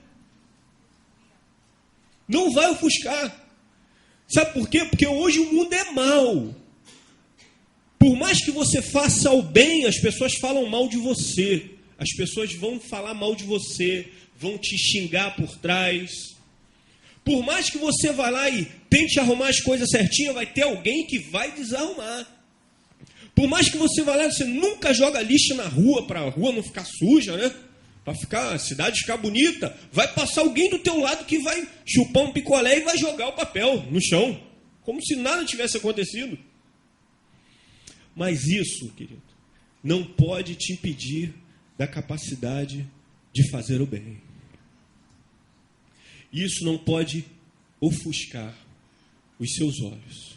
Não vai ofuscar. Sabe por quê? Porque hoje o mundo é mau. Por mais que você faça o bem, as pessoas falam mal de você. As pessoas vão falar mal de você, vão te xingar por trás. Por mais que você vá lá e tente arrumar as coisas certinhas, vai ter alguém que vai desarrumar. Por mais que você vá lá, você nunca joga lixo na rua, para a rua não ficar suja, né? Para a cidade ficar bonita. Vai passar alguém do teu lado que vai chupar um picolé e vai jogar o papel no chão. Como se nada tivesse acontecido. Mas isso, querido, não pode te impedir da capacidade de fazer o bem. Isso não pode ofuscar os seus olhos.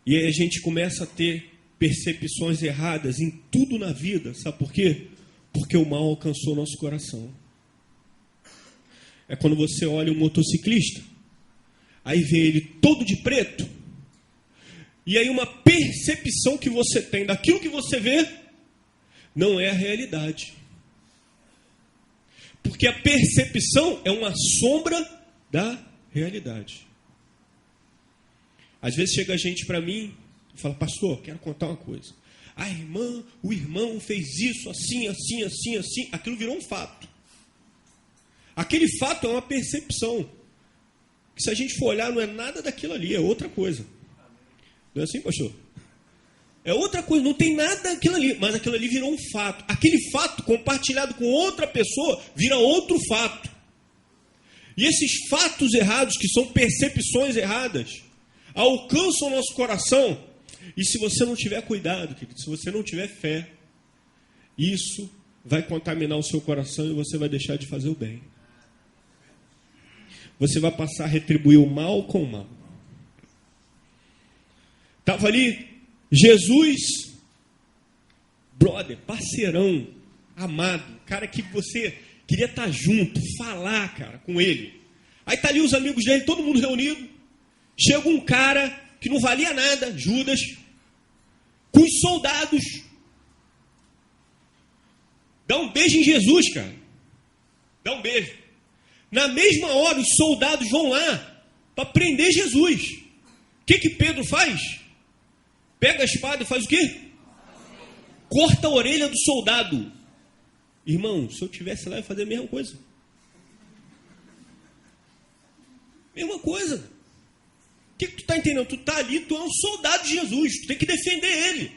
E aí a gente começa a ter percepções erradas em tudo na vida. Sabe por quê? Porque o mal alcançou nosso coração. É quando você olha um motociclista, aí vê ele todo de preto, e aí uma percepção que você tem daquilo que você vê, não é a realidade. Porque a percepção é uma sombra da realidade. Às vezes chega gente para mim e fala, pastor, quero contar uma coisa. A irmã, o irmão fez isso, assim, assim, assim, assim. Aquilo virou um fato. Aquele fato é uma percepção. Que se a gente for olhar, não é nada daquilo ali, é outra coisa. Não é assim, pastor? É outra coisa, não tem nada daquilo ali, mas aquilo ali virou um fato. Aquele fato, compartilhado com outra pessoa, vira outro fato. E esses fatos errados, que são percepções erradas, alcançam o nosso coração. E se você não tiver cuidado, querido, se você não tiver fé, isso vai contaminar o seu coração e você vai deixar de fazer o bem. Você vai passar a retribuir o mal com o mal. Estava ali Jesus, brother, parceirão, amado, cara que você queria estar junto, falar, cara, com ele. Aí tá ali os amigos dele, todo mundo reunido. Chega um cara que não valia nada, Judas, com os soldados. Dá um beijo em Jesus, cara. Dá um beijo. Na mesma hora, os soldados vão lá para prender Jesus. O que Pedro faz? Pega a espada e faz o quê? Corta a orelha do soldado. Irmão, se eu estivesse lá, eu ia fazer a mesma coisa. Mesma coisa. O que tu está entendendo? Tu está ali, tu é um soldado de Jesus. Tu tem que defender ele.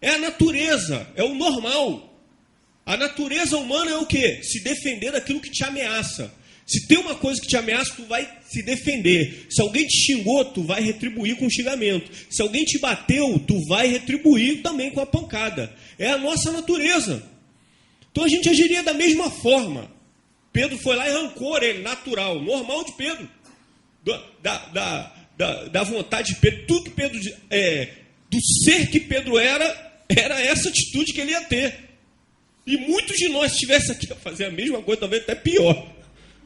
É a natureza, é o normal. A natureza humana é o quê? Se defender daquilo que te ameaça. Se tem uma coisa que te ameaça, tu vai se defender. Se alguém te xingou, tu vai retribuir com xingamento. Se alguém te bateu, tu vai retribuir também com a pancada. É a nossa natureza. Então a gente agiria da mesma forma. Pedro foi lá e arrancou a orelha, natural, normal de Pedro. Da vontade de Pedro. Tudo que Pedro... do ser que Pedro era essa atitude que ele ia ter. E muitos de nós, se estivesse aqui a fazer a mesma coisa, talvez até pior.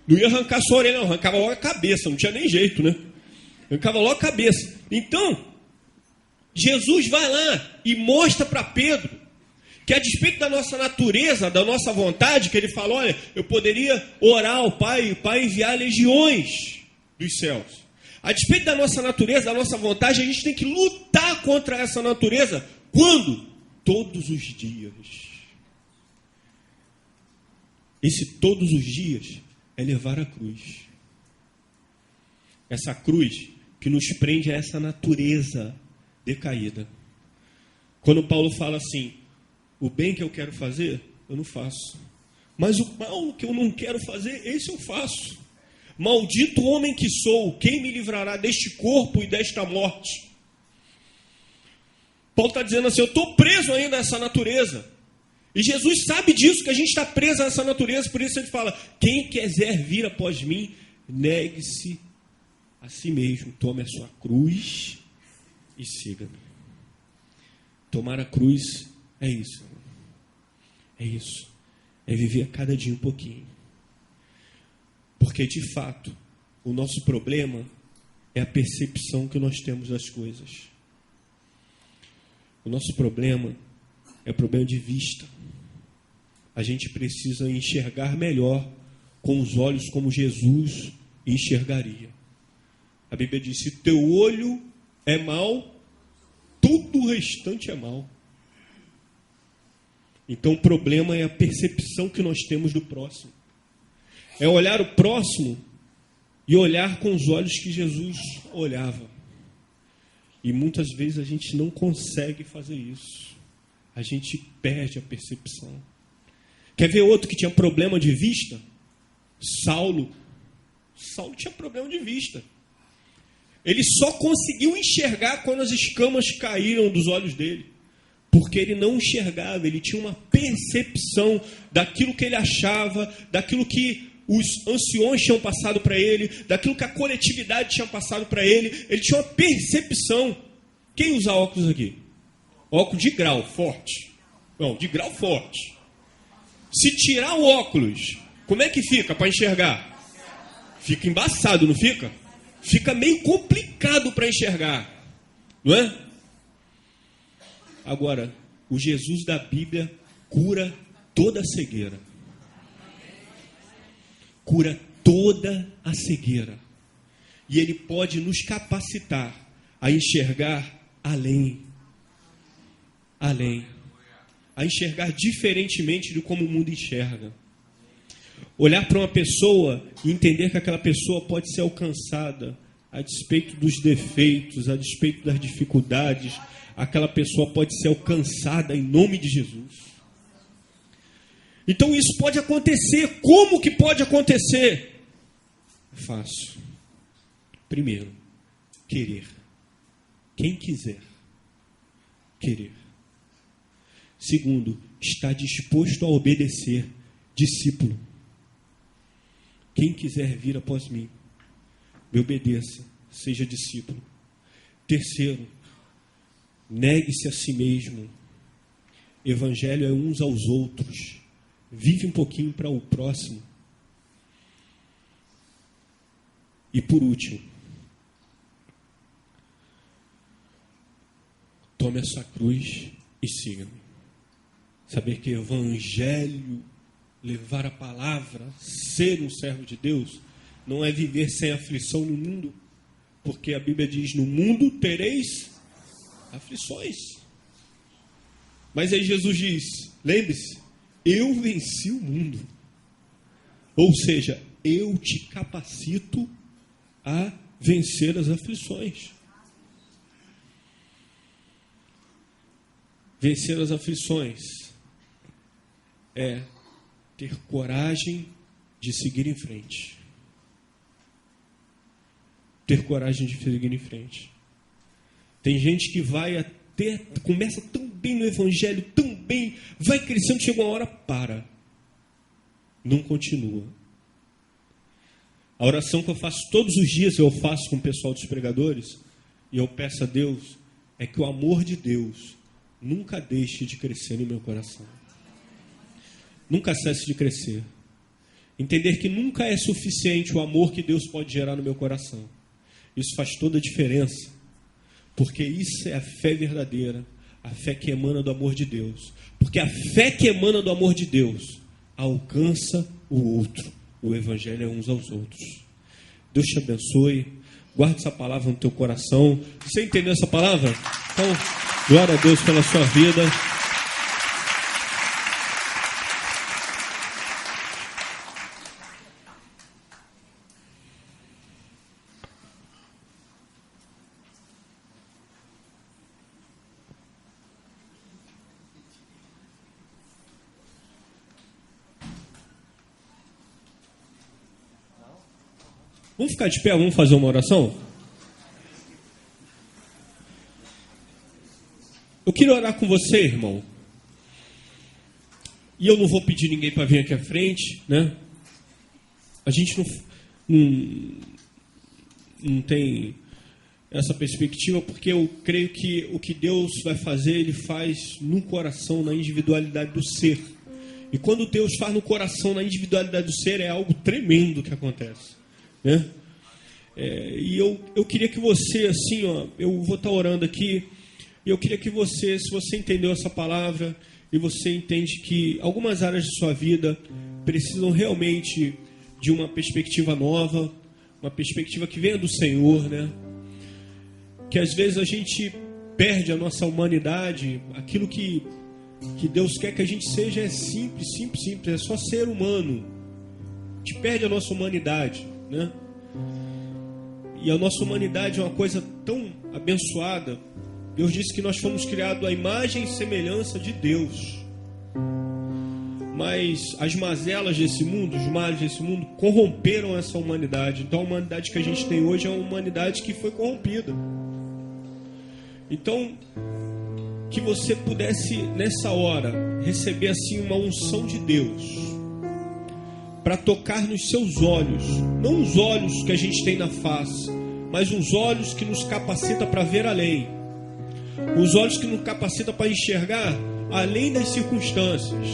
Não ia arrancar só a orelha, não. Arrancava logo a cabeça. Não tinha nem jeito, né? Arrancava logo a cabeça. Então, Jesus vai lá e mostra para Pedro que, a despeito da nossa natureza, da nossa vontade, que ele fala, olha, eu poderia orar ao Pai, e o Pai enviar legiões dos céus. A despeito da nossa natureza, da nossa vontade, a gente tem que lutar contra essa natureza. Quando? Todos os dias. Esse todos os dias é levar a cruz. Essa cruz que nos prende a essa natureza decaída. Quando Paulo fala assim, o bem que eu quero fazer, eu não faço. Mas o mal que eu não quero fazer, esse eu faço. Maldito homem que sou, quem me livrará deste corpo e desta morte? Paulo está dizendo assim, eu estou preso ainda a essa natureza. E Jesus sabe disso, que a gente está preso a essa natureza, por isso ele fala, quem quiser vir após mim, negue-se a si mesmo, tome a sua cruz e siga-me. Tomar a cruz é isso. É isso. É viver a cada dia um pouquinho. Porque, de fato, o nosso problema é a percepção que nós temos das coisas. O nosso problema é problema de vista. A gente precisa enxergar melhor com os olhos como Jesus enxergaria. A Bíblia diz, se teu olho é mau, tudo o restante é mau. Então o problema é a percepção que nós temos do próximo. É olhar o próximo e olhar com os olhos que Jesus olhava. E muitas vezes a gente não consegue fazer isso. A gente perde a percepção. Quer ver outro que tinha problema de vista? Saulo. Saulo tinha problema de vista. Ele só conseguiu enxergar quando as escamas caíram dos olhos dele. Porque ele não enxergava, ele tinha uma percepção daquilo que ele achava, daquilo que os anciões tinham passado para ele, daquilo que a coletividade tinha passado para ele. Ele tinha uma percepção. Quem usa óculos aqui? Óculos de grau forte. Não, de grau forte. Se tirar o óculos, como é que fica para enxergar? Fica embaçado, não fica? Fica meio complicado para enxergar, não é? Agora, o Jesus da Bíblia cura toda a cegueira. Cura toda a cegueira. E ele pode nos capacitar a enxergar além. Além. A enxergar diferentemente de como o mundo enxerga. Olhar para uma pessoa e entender que aquela pessoa pode ser alcançada a despeito dos defeitos, a despeito das dificuldades. Aquela pessoa pode ser alcançada em nome de Jesus. Então isso pode acontecer. Como que pode acontecer? É fácil. Primeiro, querer. Quem quiser. Querer. Segundo, estar disposto a obedecer. Discípulo. Quem quiser vir após mim, me obedeça, seja discípulo. Terceiro, negue-se a si mesmo. Evangelho é uns aos outros. Vive um pouquinho para o próximo. E por último, tome a sua cruz e siga-me. Saber que o evangelho, levar a palavra, ser um servo de Deus, não é viver sem aflição no mundo, porque a Bíblia diz, no mundo tereis aflições. Mas aí Jesus diz, lembre-se, eu venci o mundo. Ou seja, eu te capacito a vencer as aflições. Vencer as aflições é ter coragem de seguir em frente. Ter coragem de seguir em frente. Tem gente que vai até, começa tão bem no evangelho, tão bem, vai crescendo, chega uma hora, para. Não continua. A oração que eu faço todos os dias, eu faço com o pessoal dos pregadores, e eu peço a Deus, é que o amor de Deus nunca deixe de crescer no meu coração. Nunca cesse de crescer. Entender que nunca é suficiente o amor que Deus pode gerar no meu coração. Isso faz toda a diferença. Porque isso é a fé verdadeira. A fé que emana do amor de Deus. Porque a fé que emana do amor de Deus alcança o outro. O evangelho é uns aos outros. Deus te abençoe. Guarde essa palavra no teu coração. Você entendeu essa palavra? Então, glória a Deus pela sua vida. Vamos ficar de pé, vamos fazer uma oração? Eu queria orar com você, irmão. E eu não vou pedir ninguém para vir aqui à frente, né? A gente não tem essa perspectiva, porque eu creio que o que Deus vai fazer, Ele faz no coração, na individualidade do ser. E quando Deus faz no coração, na individualidade do ser, é algo tremendo que acontece. Né? E eu queria que você, assim, ó, eu vou estar orando aqui, e eu queria que você, se você entendeu essa palavra, e você entende que algumas áreas de sua vida precisam realmente de uma perspectiva nova, uma perspectiva que venha do Senhor, né? Que às vezes a gente perde a nossa humanidade, aquilo que Deus quer que a gente seja é simples, é só ser humano. A gente perde a nossa humanidade, né? E a nossa humanidade é uma coisa tão abençoada. Deus disse que nós fomos criados à imagem e semelhança de Deus. Mas as mazelas desse mundo, os males desse mundo, corromperam essa humanidade. Então a humanidade que a gente tem hoje é uma humanidade que foi corrompida. Então, que você pudesse, nessa hora, receber assim uma unção de Deus, para tocar nos seus olhos, não os olhos que a gente tem na face, mas os olhos que nos capacita para ver além, os olhos que nos capacita para enxergar além das circunstâncias,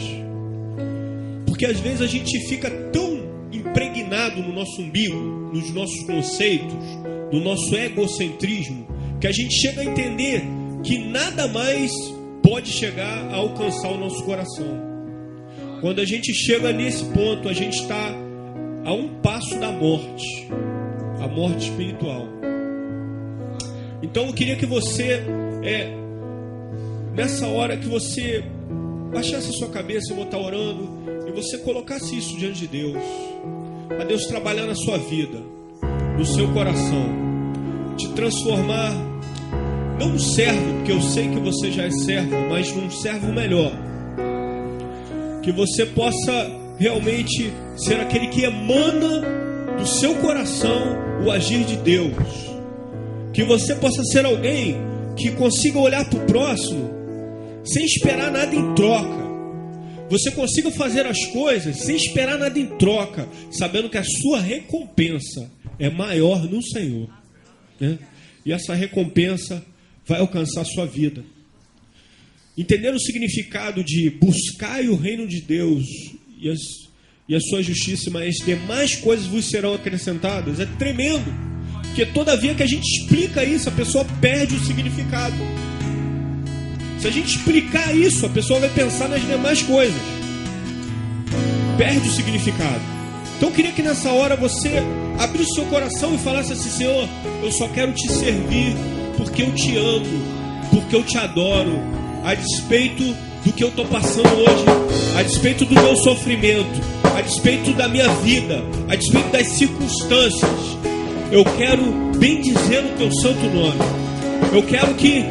porque às vezes a gente fica tão impregnado no nosso umbigo, nos nossos conceitos, no nosso egocentrismo, que a gente chega a entender que nada mais pode chegar a alcançar o nosso coração. Quando a gente chega nesse ponto, a gente está a um passo da morte, a morte espiritual. Então eu queria que você, nessa hora que você baixasse a sua cabeça, eu vou estar orando, e você colocasse isso diante de Deus, para Deus trabalhar na sua vida, no seu coração, te transformar, não um servo, porque eu sei que você já é servo, mas num servo melhor. Que você possa realmente ser aquele que emana do seu coração o agir de Deus. Que você possa ser alguém que consiga olhar para o próximo sem esperar nada em troca. Você consiga fazer as coisas sem esperar nada em troca, sabendo que a sua recompensa é maior no Senhor, né? E essa recompensa vai alcançar a sua vida. Entender o significado de buscar o reino de Deus e e a sua justiça, mas as demais coisas vos serão acrescentadas. É tremendo, porque todavia que a gente explica isso, a pessoa perde o significado. Se a gente explicar isso, a pessoa vai pensar nas demais coisas, perde o significado. Então eu queria que nessa hora você abrisse o seu coração e falasse assim: Senhor, eu só quero te servir porque eu te amo, porque eu te adoro, a despeito do que eu estou passando hoje, a despeito do meu sofrimento, a despeito da minha vida, a despeito das circunstâncias. Eu quero bendizer o teu santo nome. Eu quero que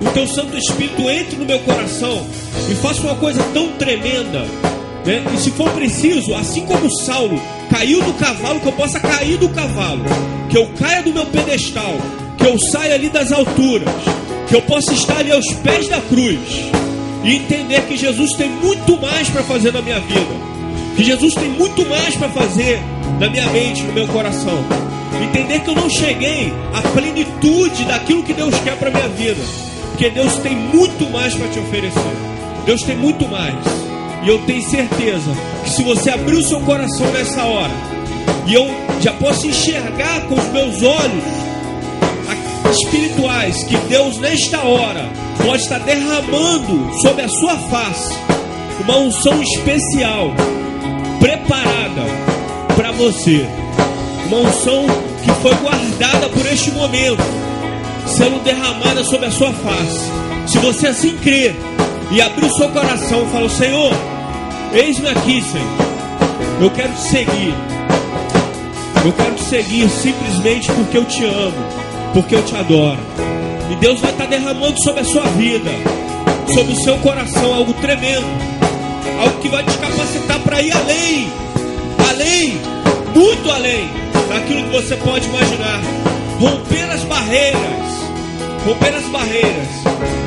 o teu Santo Espírito entre no meu coração e faça uma coisa tão tremenda, né? E se for preciso, assim como Saulo caiu do cavalo, que eu possa cair do cavalo, que eu caia do meu pedestal, que eu saia ali das alturas, que eu possa estar ali aos pés da cruz e entender que Jesus tem muito mais para fazer na minha vida, que Jesus tem muito mais para fazer na minha mente, no meu coração. Entender que eu não cheguei à plenitude daquilo que Deus quer para minha vida, porque Deus tem muito mais para te oferecer. Deus tem muito mais. E eu tenho certeza que se você abrir o seu coração nessa hora, e eu já posso enxergar com os meus olhos espirituais, que Deus nesta hora pode estar derramando sobre a sua face uma unção especial, preparada para você. Uma unção que foi guardada por este momento, sendo derramada sobre a sua face. Se você assim crer e abrir o seu coração e falar: Senhor, eis-me aqui, Senhor, eu quero te seguir. Eu quero te seguir simplesmente porque eu te amo, porque eu te adoro. E Deus vai estar derramando sobre a sua vida, sobre o seu coração, algo tremendo, algo que vai te capacitar para ir além, além, muito além daquilo que você pode imaginar. Romper as barreiras.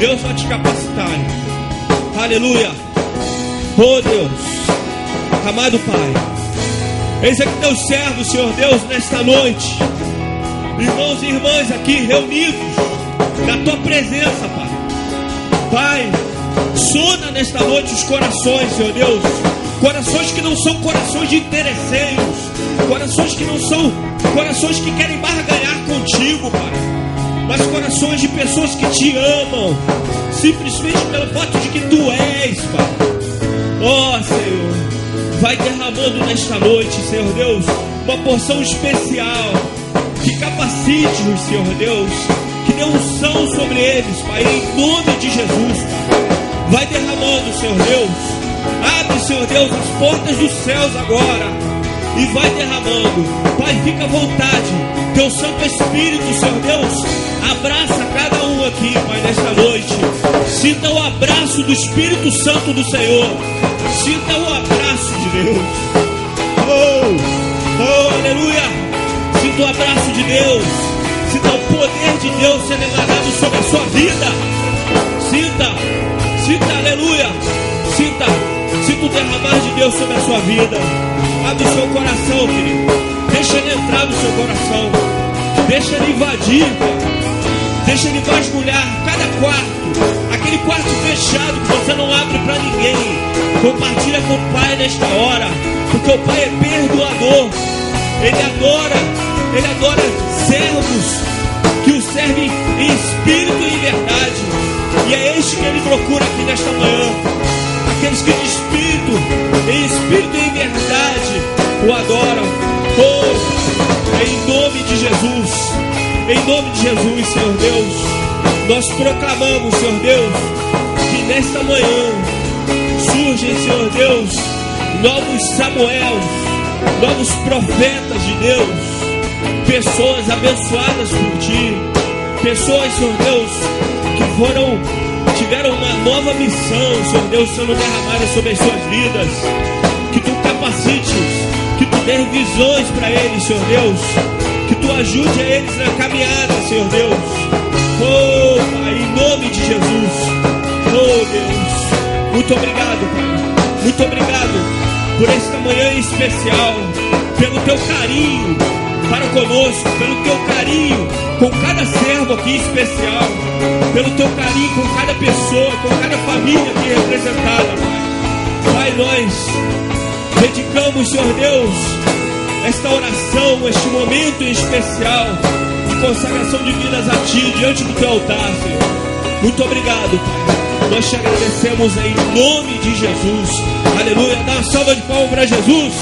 Deus vai te capacitar. Aleluia. Oh Deus, amado Pai, eis aqui teus servos, Senhor Deus, nesta noite, irmãos e irmãs aqui reunidos na tua presença, Pai. Pai, sona nesta noite os corações, Senhor Deus, corações que não são corações de interesseiros, corações que não são corações que querem barganhar contigo, Pai, mas corações de pessoas que te amam, simplesmente pelo fato de que tu és, Pai. Ó Senhor, vai derramando nesta noite, Senhor Deus, uma porção especial, que capacite-os, Senhor Deus, que dê unção sobre eles, Pai, em nome de Jesus, Pai. Vai derramando, Senhor Deus. Abre, Senhor Deus, as portas dos céus agora e vai derramando. Pai, fica à vontade. Teu Santo Espírito, Senhor Deus, abraça cada um aqui, Pai, nesta noite. Sinta o abraço do Espírito Santo do Senhor. Sinta o abraço de Deus. Oh, aleluia. Sinta o abraço de Deus. Sinta o poder de Deus sendo emanado sobre a sua vida. Sinta, aleluia. Sinta o derramar de Deus sobre a sua vida. Abre o seu coração, querido. Deixa ele entrar no seu coração. Deixa ele invadir, deixa ele vasculhar cada quarto. Aquele quarto fechado que você não abre para ninguém. Compartilha com o Pai nesta hora, porque o Pai é perdoador. Ele adora servos que o servem em espírito e em verdade. E é este que ele procura aqui nesta manhã. Aqueles que de espírito e em verdade o adoram. Oh, em nome de Jesus, Senhor Deus, nós proclamamos, Senhor Deus, que nesta manhã surgem, Senhor Deus, novos Samuels, novos profetas de Deus, pessoas abençoadas por Ti, pessoas, Senhor Deus, que tiveram uma nova missão, Senhor Deus, sendo derramada sobre as suas vidas. Que Tu capacites, que Tu dê visões para eles, Senhor Deus, que Tu ajude a eles na caminhada, Senhor Deus. Oh, Pai, em nome de Jesus. Oh, Deus, muito obrigado, Pai, muito obrigado por esta manhã especial, pelo Teu carinho para conosco, pelo Teu carinho com cada servo aqui especial, pelo Teu carinho com cada pessoa, com cada família aqui representada, Pai. Pai, nós dedicamos, Senhor Deus, esta oração, este momento em especial de consagração de vidas a Ti, diante do Teu altar, Senhor. Muito obrigado, Pai. Nós te agradecemos em nome de Jesus. Aleluia. Dá uma salva de palmas para Jesus.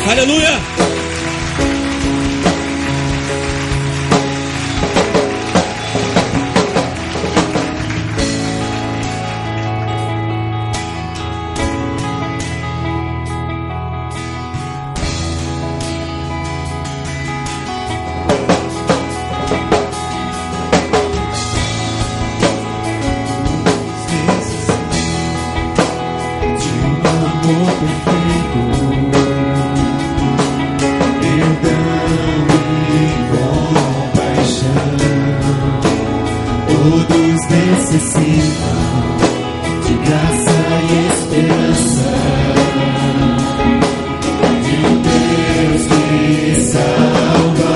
Aleluia. Todos necessitam de graça e esperança, de um Deus que salva.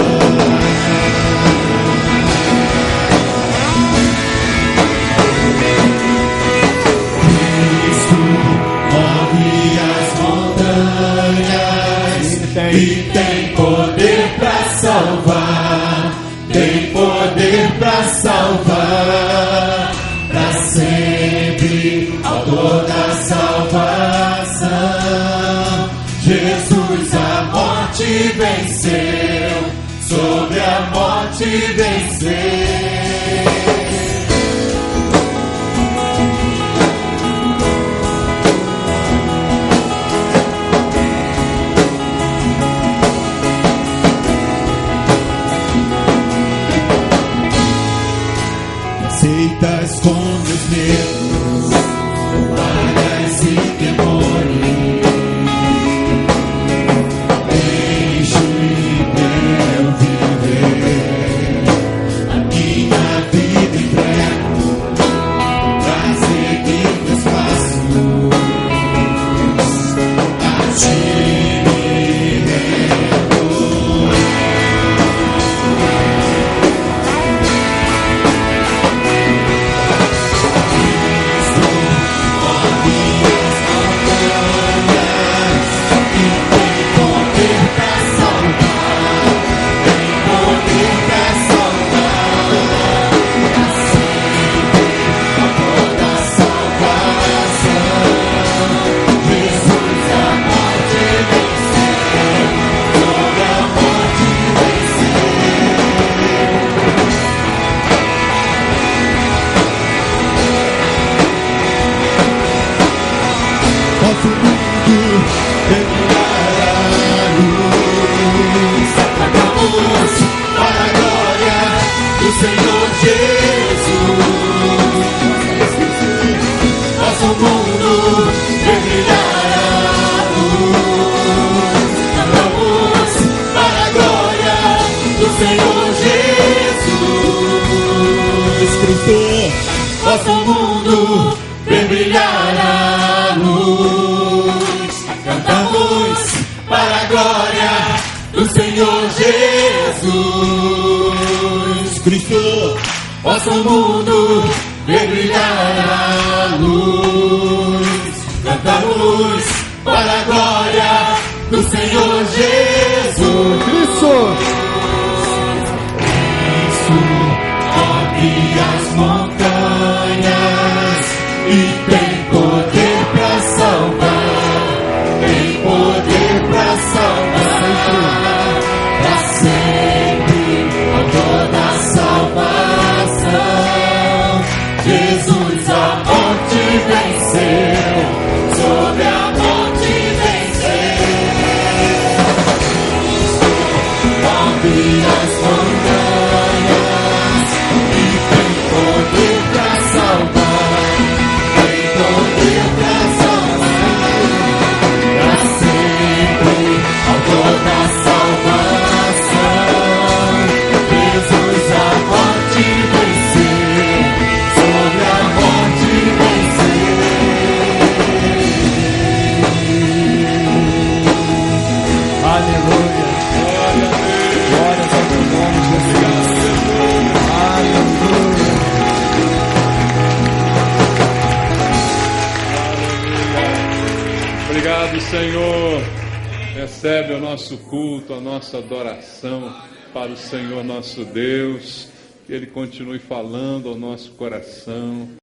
Cristo move as montanhas e tem poder para salvar. Tem poder para salvar, para sempre, autor da salvação. Jesus a morte venceu, sobre a morte venceu. Aceitas com meus medos, falhas e temores. Deixo-me teu viver aqui na vida entrego, pra seguir teus passos. A ti me rendo. Senhor Jesus, nosso mundo vem brilhar a luz. Cantamos para a glória do Senhor Jesus. Cristo, nosso mundo vem brilhar a luz. Cantamos para a glória do Senhor Jesus. Cristo, nosso mundo vem brilhar a luz. Cantamos para a glória do Senhor Jesus. Cristo, move as montanhas e tem poder para salvar. Tem poder para salvar para sempre, autor da salvação. Jesus a morte venceu, sobre a morte venceu. Move as montanhas e tem poder para salvar. Tem poder para salvar para sempre, autor da salvação. Jesus a morte venceu, sobre a morte venceu. Aleluia. Glórias ao teu nome, Jesus. Aleluia. Obrigado, Senhor. Recebe o nosso culto, a nossa adoração para o Senhor nosso Deus. Que Ele continue falando ao nosso coração.